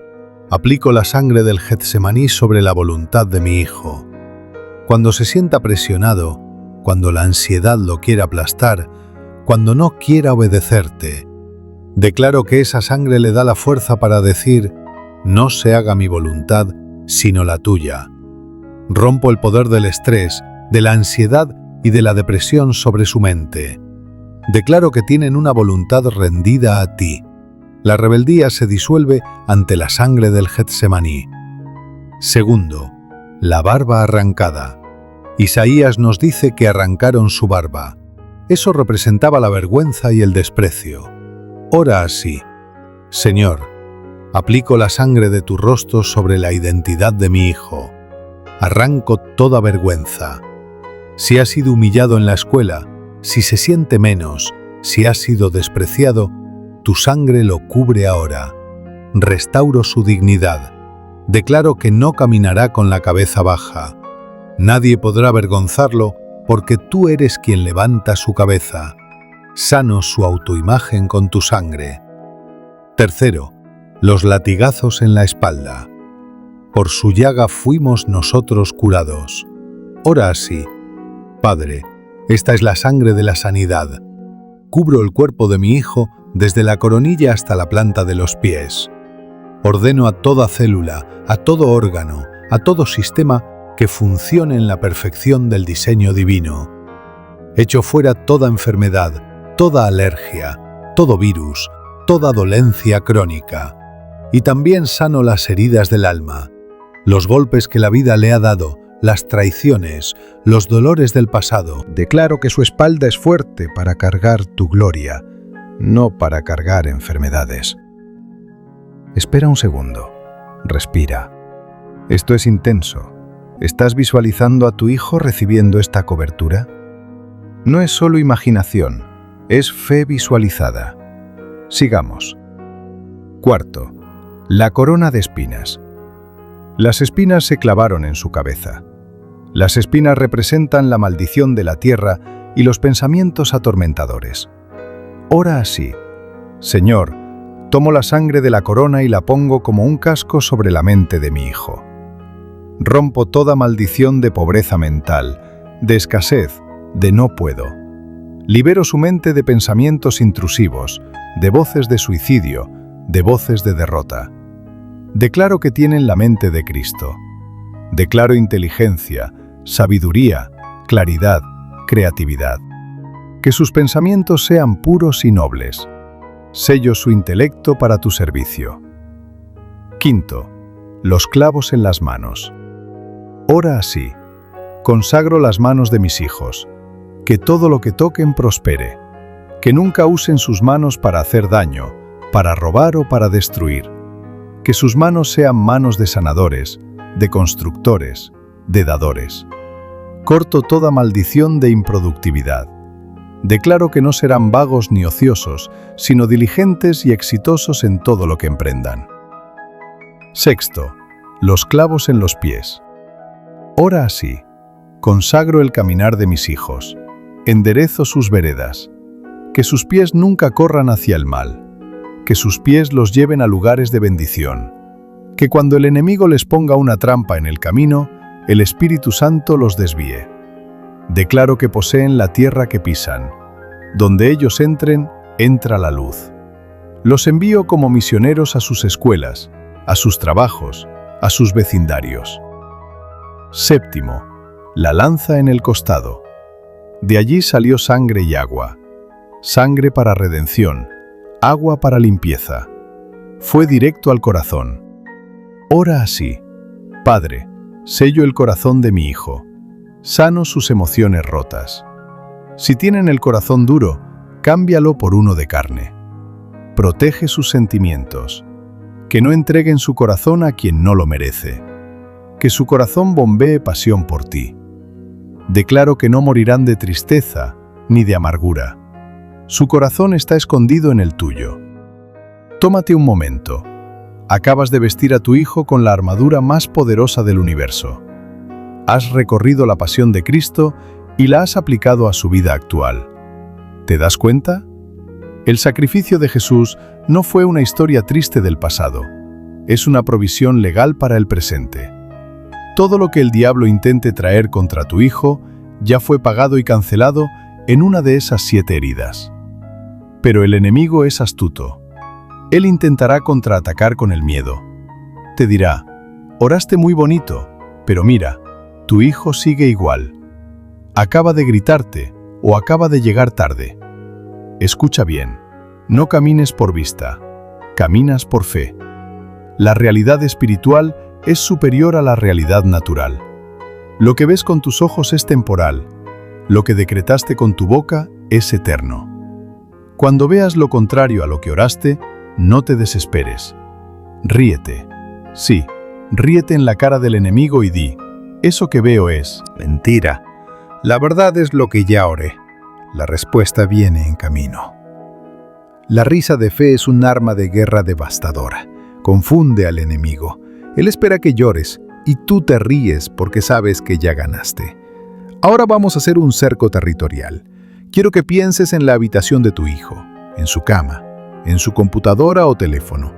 aplico la sangre del Getsemaní sobre la voluntad de mi hijo. Cuando se sienta presionado, cuando la ansiedad lo quiera aplastar, cuando no quiera obedecerte, declaro que esa sangre le da la fuerza para decir: no se haga mi voluntad, sino la tuya. Rompo el poder del estrés, de la ansiedad y de la depresión sobre su mente. Declaro que tienen una voluntad rendida a ti. La rebeldía se disuelve ante la sangre del Getsemaní. Segundo, la barba arrancada. Isaías nos dice que arrancaron su barba. Eso representaba la vergüenza y el desprecio. Ora así: Señor, aplico la sangre de tu rostro sobre la identidad de mi hijo. Arranco toda vergüenza. Si ha sido humillado en la escuela, si se siente menos, si ha sido despreciado, tu sangre lo cubre ahora. Restauro su dignidad. Declaro que no caminará con la cabeza baja. Nadie podrá avergonzarlo porque tú eres quien levanta su cabeza. Sano su autoimagen con tu sangre. Tercero, los latigazos en la espalda. Por su llaga fuimos nosotros curados. Ora así: Padre, esta es la sangre de la sanidad. Cubro el cuerpo de mi hijo desde la coronilla hasta la planta de los pies. Ordeno a toda célula, a todo órgano, a todo sistema que funcione en la perfección del diseño divino. Echo fuera toda enfermedad, toda alergia, todo virus, toda dolencia crónica. Y también sano las heridas del alma, los golpes que la vida le ha dado, las traiciones, los dolores del pasado. Declaro que su espalda es fuerte para cargar tu gloria, no para cargar enfermedades. Espera un segundo. Respira. Esto es intenso. ¿Estás visualizando a tu hijo recibiendo esta cobertura? No es solo imaginación, es fe visualizada. Sigamos. Cuarto, la corona de espinas. Las espinas se clavaron en su cabeza. Las espinas representan la maldición de la tierra y los pensamientos atormentadores. Ora así: Señor, tomo la sangre de la corona y la pongo como un casco sobre la mente de mi hijo. Rompo toda maldición de pobreza mental, de escasez, de no puedo. Libero su mente de pensamientos intrusivos, de voces de suicidio, de voces de derrota. Declaro que tienen la mente de Cristo. Declaro inteligencia, sabiduría, claridad, creatividad. Que sus pensamientos sean puros y nobles. Sello su intelecto para tu servicio. Quinto, los clavos en las manos. Ora así: consagro las manos de mis hijos, que todo lo que toquen prospere, que nunca usen sus manos para hacer daño, para robar o para destruir. Que sus manos sean manos de sanadores, de constructores, de dadores. Corto toda maldición de improductividad. Declaro que no serán vagos ni ociosos, sino diligentes y exitosos en todo lo que emprendan. Sexto, los clavos en los pies. Ora así: consagro el caminar de mis hijos, enderezo sus veredas, que sus pies nunca corran hacia el mal, que sus pies los lleven a lugares de bendición, que cuando el enemigo les ponga una trampa en el camino, el Espíritu Santo los desvíe. Declaro que poseen la tierra que pisan. Donde ellos entren, entra la luz. Los envío como misioneros a sus escuelas, a sus trabajos, a sus vecindarios. Séptimo, la lanza en el costado. De allí salió sangre y agua. Sangre para redención, agua para limpieza. Fue directo al corazón. Ora así: Padre, sello el corazón de mi hijo. Sano sus emociones rotas. Si tienen el corazón duro, cámbialo por uno de carne. Protege sus sentimientos. Que no entreguen su corazón a quien no lo merece. Que su corazón bombee pasión por ti. Declaro que no morirán de tristeza ni de amargura. Su corazón está escondido en el tuyo. Tómate un momento. Acabas de vestir a tu hijo con la armadura más poderosa del universo. Has recorrido la pasión de Cristo y la has aplicado a su vida actual. ¿Te das cuenta? El sacrificio de Jesús no fue una historia triste del pasado. Es una provisión legal para el presente. Todo lo que el diablo intente traer contra tu hijo ya fue pagado y cancelado en una de esas 7 heridas. Pero el enemigo es astuto. Él intentará contraatacar con el miedo. Te dirá: oraste muy bonito, pero mira, tu hijo sigue igual. Acaba de gritarte o acaba de llegar tarde. Escucha bien, no camines por vista, caminas por fe. La realidad espiritual es superior a la realidad natural. Lo que ves con tus ojos es temporal, lo que decretaste con tu boca es eterno. Cuando veas lo contrario a lo que oraste, no te desesperes. Ríete. Sí, ríete en la cara del enemigo y di: eso que veo es Mentira. La verdad es lo que ya oré. La respuesta viene en camino. La risa de fe es un arma de guerra devastadora. Confunde al enemigo. Él espera que llores y tú te ríes porque sabes que ya ganaste. Ahora vamos a hacer un cerco territorial. Quiero que pienses en la habitación de tu hijo, en su cama, en su computadora o teléfono.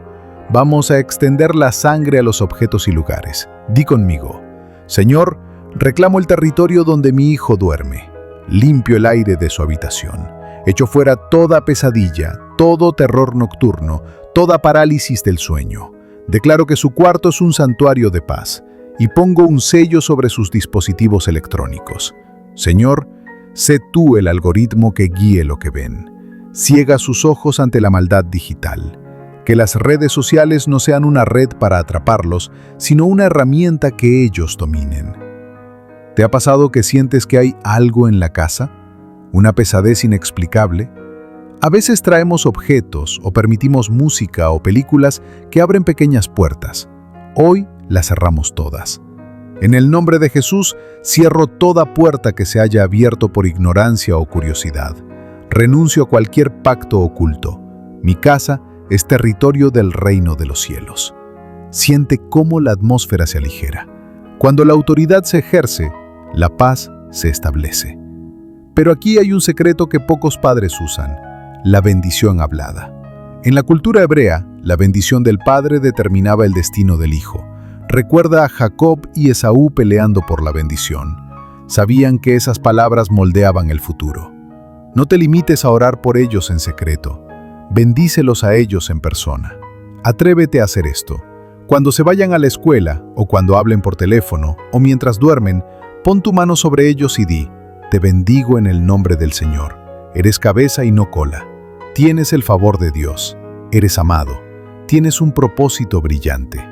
Vamos a extender la sangre a los objetos y lugares. Di conmigo: Señor, reclamo el territorio donde mi hijo duerme. Limpio el aire de su habitación. Echo fuera toda pesadilla, todo terror nocturno, toda parálisis del sueño. Declaro que su cuarto es un santuario de paz y pongo un sello sobre sus dispositivos electrónicos. Señor, sé tú el algoritmo que guíe lo que ven. Ciega sus ojos ante la maldad digital. Que las redes sociales no sean una red para atraparlos, sino una herramienta que ellos dominen. ¿Te ha pasado que sientes que hay algo en la casa? ¿Una pesadez inexplicable? A veces traemos objetos o permitimos música o películas que abren pequeñas puertas. Hoy las cerramos todas. En el nombre de Jesús, cierro toda puerta que se haya abierto por ignorancia o curiosidad. Renuncio a cualquier pacto oculto. Mi casa es territorio del reino de los cielos. Siente cómo la atmósfera se aligera. Cuando la autoridad se ejerce, la paz se establece. Pero aquí hay un secreto que pocos padres usan: la bendición hablada. En la cultura hebrea, la bendición del padre determinaba el destino del hijo. Recuerda a Jacob y Esaú peleando por la bendición. Sabían que esas palabras moldeaban el futuro. No te limites a orar por ellos en secreto. Bendícelos a ellos en persona. Atrévete a hacer esto. Cuando se vayan a la escuela, o cuando hablen por teléfono, o mientras duermen, pon tu mano sobre ellos y di: te bendigo en el nombre del Señor. Eres cabeza y no cola. Tienes el favor de Dios. Eres amado. Tienes un propósito brillante.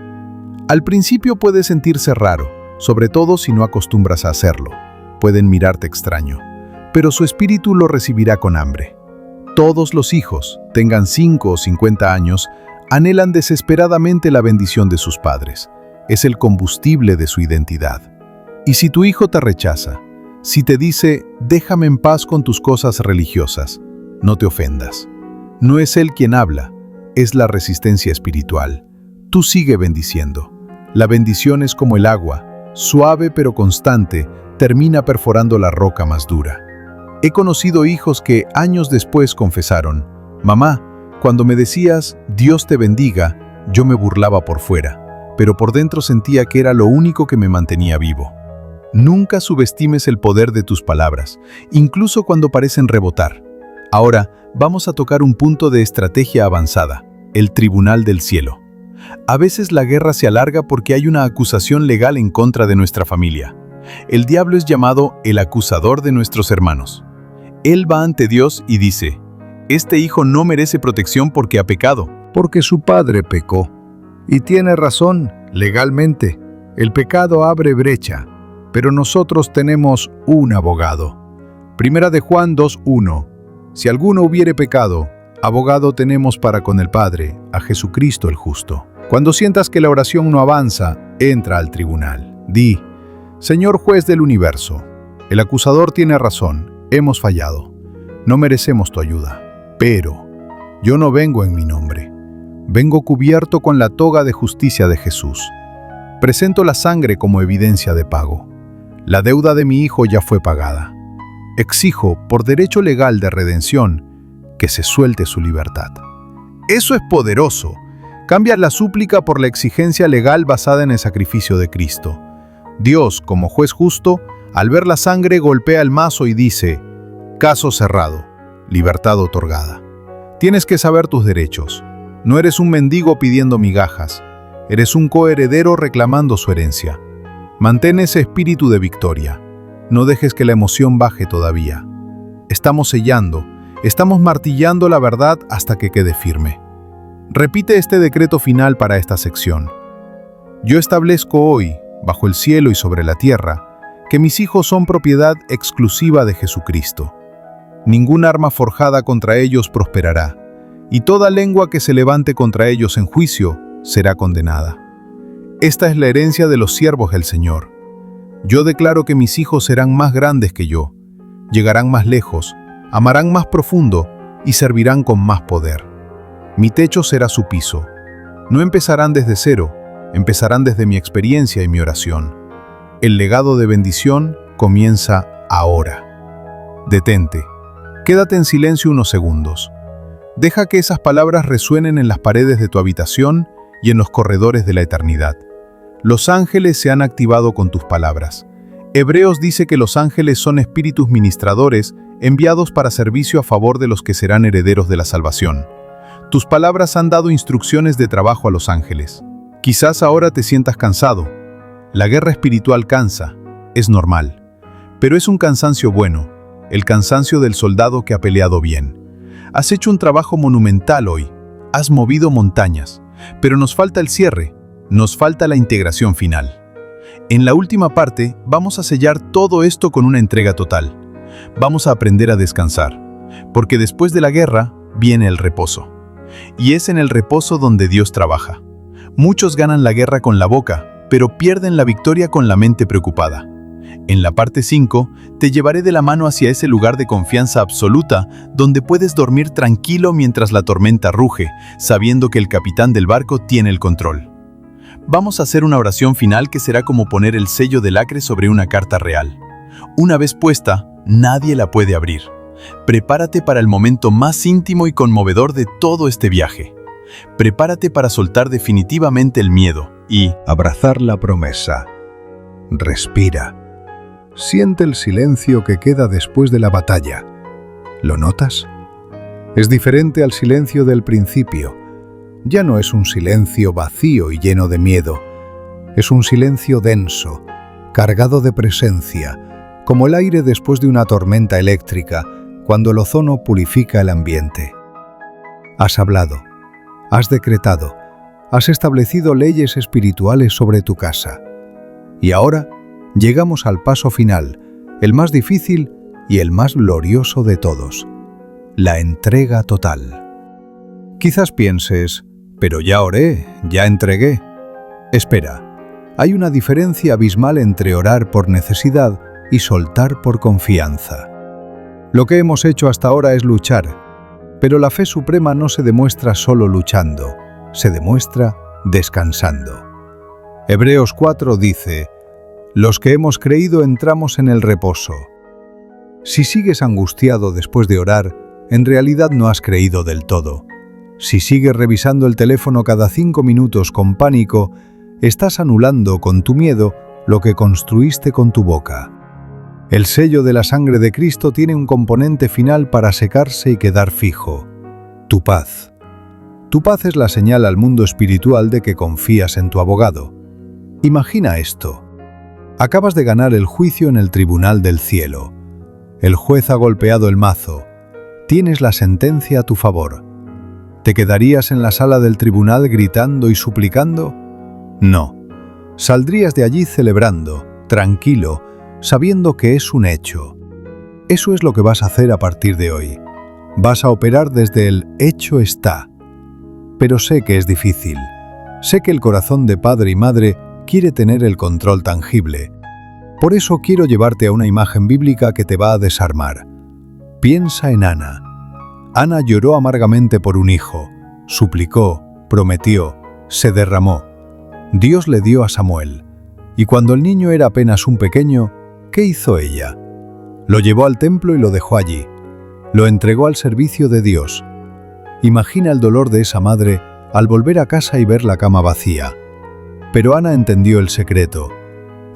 Al principio puede sentirse raro, sobre todo si no acostumbras a hacerlo. Pueden mirarte extraño, pero su espíritu lo recibirá con hambre. Todos los hijos, tengan 5 o 50 años, anhelan desesperadamente la bendición de sus padres. Es el combustible de su identidad. Y si tu hijo te rechaza, si te dice, déjame en paz con tus cosas religiosas, no te ofendas. No es él quien habla, es la resistencia espiritual. Tú sigue bendiciendo. La bendición es como el agua, suave pero constante, termina perforando la roca más dura. He conocido hijos que años después confesaron, mamá, cuando me decías, Dios te bendiga, yo me burlaba por fuera, pero por dentro sentía que era lo único que me mantenía vivo. Nunca subestimes el poder de tus palabras, incluso cuando parecen rebotar. Ahora, vamos a tocar un punto de estrategia avanzada, el tribunal del cielo. A veces la guerra se alarga porque hay una acusación legal en contra de nuestra familia. El diablo es llamado el acusador de nuestros hermanos. Él va ante Dios y dice, este hijo no merece protección porque ha pecado. Porque su padre pecó. Y tiene razón, legalmente. El pecado abre brecha, pero nosotros tenemos un abogado. Primera de Juan 2:1. Si alguno hubiere pecado, abogado tenemos para con el Padre, a Jesucristo el justo. Cuando sientas que la oración no avanza, entra al tribunal. Di, Señor juez del universo, el acusador tiene razón, hemos fallado. No merecemos tu ayuda, pero yo no vengo en mi nombre. Vengo cubierto con la toga de justicia de Jesús. Presento la sangre como evidencia de pago. La deuda de mi hijo ya fue pagada. Exijo, por derecho legal de redención, que se suelte su libertad. Eso es poderoso. Cambia la súplica por la exigencia legal basada en el sacrificio de Cristo. Dios, como juez justo, al ver la sangre golpea el mazo y dice, caso cerrado, libertad otorgada. Tienes que saber tus derechos. No eres un mendigo pidiendo migajas. Eres un coheredero reclamando su herencia. Mantén ese espíritu de victoria. No dejes que la emoción baje todavía. Estamos sellando, estamos martillando la verdad hasta que quede firme. Repite este decreto final para esta sección. Yo establezco hoy, bajo el cielo y sobre la tierra, que mis hijos son propiedad exclusiva de Jesucristo. Ningún arma forjada contra ellos prosperará, y toda lengua que se levante contra ellos en juicio será condenada. Esta es la herencia de los siervos del Señor. Yo declaro que mis hijos serán más grandes que yo, llegarán más lejos, amarán más profundo y servirán con más poder. Mi techo será su piso. No empezarán desde cero, empezarán desde mi experiencia y mi oración. El legado de bendición comienza ahora. Detente. Quédate en silencio unos segundos. Deja que esas palabras resuenen en las paredes de tu habitación y en los corredores de la eternidad. Los ángeles se han activado con tus palabras. Hebreos dice que los ángeles son espíritus ministradores enviados para servicio a favor de los que serán herederos de la salvación. Tus palabras han dado instrucciones de trabajo a los ángeles. Quizás ahora te sientas cansado. La guerra espiritual cansa, es normal. Pero es un cansancio bueno, el cansancio del soldado que ha peleado bien. Has hecho un trabajo monumental hoy, has movido montañas, pero nos falta el cierre, nos falta la integración final. En la última parte vamos a sellar todo esto con una entrega total. Vamos a aprender a descansar, porque después de la guerra viene el reposo. Y es en el reposo donde Dios trabaja. Muchos ganan la guerra con la boca, pero pierden la victoria con la mente preocupada. En la parte 5, te llevaré de la mano hacia ese lugar de confianza absoluta donde puedes dormir tranquilo mientras la tormenta ruge, sabiendo que el capitán del barco tiene el control. Vamos a hacer una oración final que será como poner el sello de lacre sobre una carta real. Una vez puesta, nadie la puede abrir. Prepárate para el momento más íntimo y conmovedor de todo este viaje. Prepárate para soltar definitivamente el miedo y abrazar la promesa. Respira. Siente el silencio que queda después de la batalla. ¿Lo notas? Es diferente al silencio del principio. Ya no es un silencio vacío y lleno de miedo. Es un silencio denso, cargado de presencia, como el aire después de una tormenta eléctrica, cuando el ozono purifica el ambiente. Has hablado, has decretado, has establecido leyes espirituales sobre tu casa. Y ahora llegamos al paso final, el más difícil y el más glorioso de todos. la entrega total. Quizás pienses, pero ya oré, ya entregué. Espera, hay una diferencia abismal entre orar por necesidad y soltar por confianza. Lo que hemos hecho hasta ahora es luchar, pero la fe suprema no se demuestra solo luchando, se demuestra descansando. Hebreos 4 dice: los que hemos creído entramos en el reposo. Si sigues angustiado después de orar, en realidad no has creído del todo. Si sigues revisando el teléfono cada 5 minutos con pánico, estás anulando con tu miedo lo que construiste con tu boca. El sello de la sangre de Cristo tiene un componente final para secarse y quedar fijo: tu paz. Tu paz es la señal al mundo espiritual de que confías en tu abogado. Imagina esto. Acabas de ganar el juicio en el tribunal del cielo. El juez ha golpeado el mazo. Tienes la sentencia a tu favor. ¿Te quedarías en la sala del tribunal gritando y suplicando? No. Saldrías de allí celebrando, tranquilo, sabiendo que es un hecho. Eso es lo que vas a hacer a partir de hoy. Vas a operar desde el hecho está. Pero sé que es difícil. Sé que el corazón de padre y madre quiere tener el control tangible. Por eso quiero llevarte a una imagen bíblica que te va a desarmar. Piensa en Ana. Ana lloró amargamente por un hijo, suplicó, prometió, se derramó. Dios le dio a Samuel. Y cuando el niño era apenas un pequeño, ¿qué hizo ella? Lo llevó al templo y lo dejó allí. Lo entregó al servicio de Dios. Imagina el dolor de esa madre al volver a casa y ver la cama vacía. Pero Ana entendió el secreto.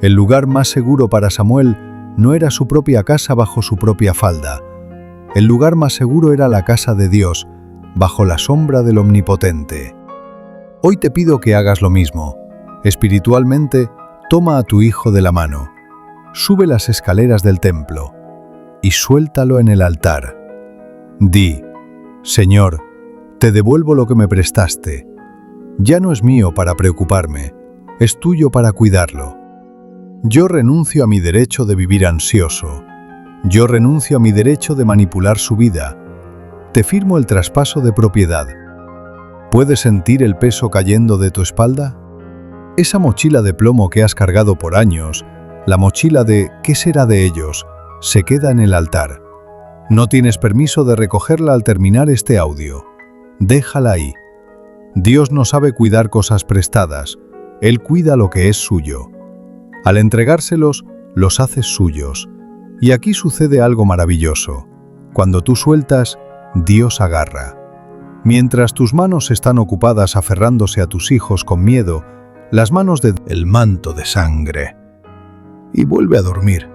El lugar más seguro para Samuel no era su propia casa bajo su propia falda. El lugar más seguro era la casa de Dios, bajo la sombra del Omnipotente. Hoy te pido que hagas lo mismo. Espiritualmente, toma a tu hijo de la mano. Sube las escaleras del templo y suéltalo en el altar. Di: Señor, te devuelvo lo que me prestaste. Ya no es mío para preocuparme, es tuyo para cuidarlo. Yo renuncio a mi derecho de vivir ansioso. Yo renuncio a mi derecho de manipular su vida. Te firmo el traspaso de propiedad. ¿Puedes sentir el peso cayendo de tu espalda? Esa mochila de plomo que has cargado por años, la mochila de ¿qué será de ellos?, se queda en el altar. No tienes permiso de recogerla al terminar este audio. Déjala ahí. Dios no sabe cuidar cosas prestadas. Él cuida lo que es suyo. Al entregárselos, los haces suyos. Y aquí sucede algo maravilloso. Cuando tú sueltas, Dios agarra. Mientras tus manos están ocupadas aferrándose a tus hijos con miedo, las manos del manto de sangre. Y vuelve a dormir.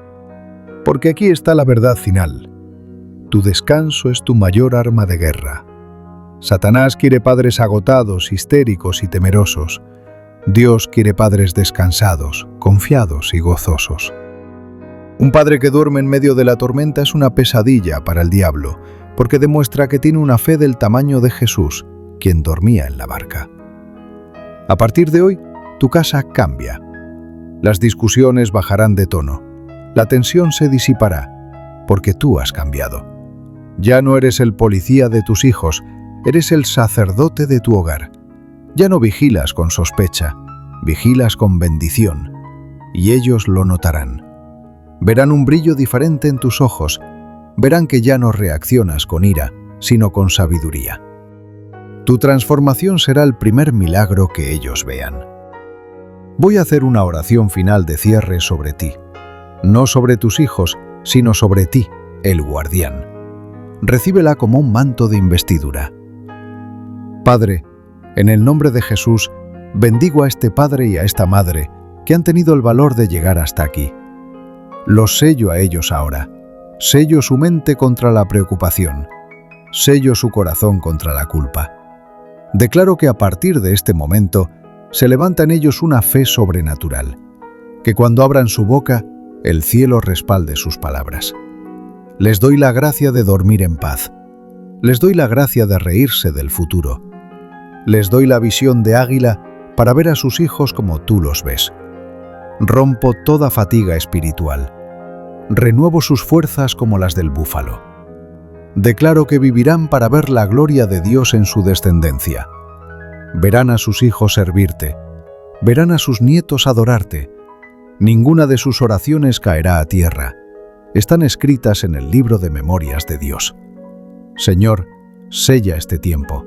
Porque aquí está la verdad final. Tu descanso es tu mayor arma de guerra. Satanás quiere padres agotados, histéricos y temerosos. Dios quiere padres descansados, confiados y gozosos. Un padre que duerme en medio de la tormenta es una pesadilla para el diablo, porque demuestra que tiene una fe del tamaño de Jesús, quien dormía en la barca. A partir de hoy, tu casa cambia. Las discusiones bajarán de tono. La tensión se disipará, porque tú has cambiado. Ya no eres el policía de tus hijos, eres el sacerdote de tu hogar. Ya no vigilas con sospecha, vigilas con bendición, y ellos lo notarán. Verán un brillo diferente en tus ojos, verán que ya no reaccionas con ira, sino con sabiduría. Tu transformación será el primer milagro que ellos vean. Voy a hacer una oración final de cierre sobre ti, no sobre tus hijos, sino sobre ti, el guardián. Recíbela como un manto de investidura. Padre, en el nombre de Jesús, bendigo a este padre y a esta madre que han tenido el valor de llegar hasta aquí. Los sello a ellos ahora. Sello su mente contra la preocupación. Sello su corazón contra la culpa. Declaro que a partir de este momento se levanta en ellos una fe sobrenatural, que cuando abran su boca, el cielo respalde sus palabras. Les doy la gracia de dormir en paz. Les doy la gracia de reírse del futuro. Les doy la visión de águila para ver a sus hijos como tú los ves. Rompo toda fatiga espiritual. Renuevo sus fuerzas como las del búfalo. Declaro que vivirán para ver la gloria de Dios en su descendencia. Verán a sus hijos servirte, verán a sus nietos adorarte. Ninguna de sus oraciones caerá a tierra. Están escritas en el libro de memorias de Dios. Señor, sella este tiempo.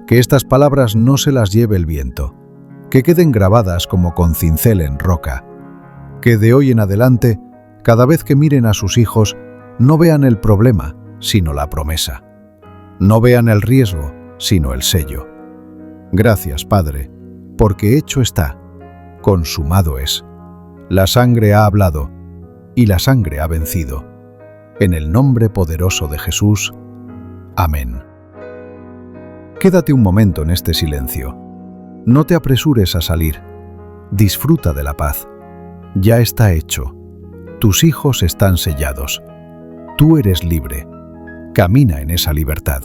Que estas palabras no se las lleve el viento, que queden grabadas como con cincel en roca. Que de hoy en adelante, cada vez que miren a sus hijos, no vean el problema, sino la promesa. No vean el riesgo, sino el sello. Gracias, Padre, porque hecho está, consumado es. La sangre ha hablado, y la sangre ha vencido. En el nombre poderoso de Jesús. Amén. Quédate un momento en este silencio. No te apresures a salir. Disfruta de la paz. Ya está hecho. Tus hijos están sellados. Tú eres libre. Camina en esa libertad.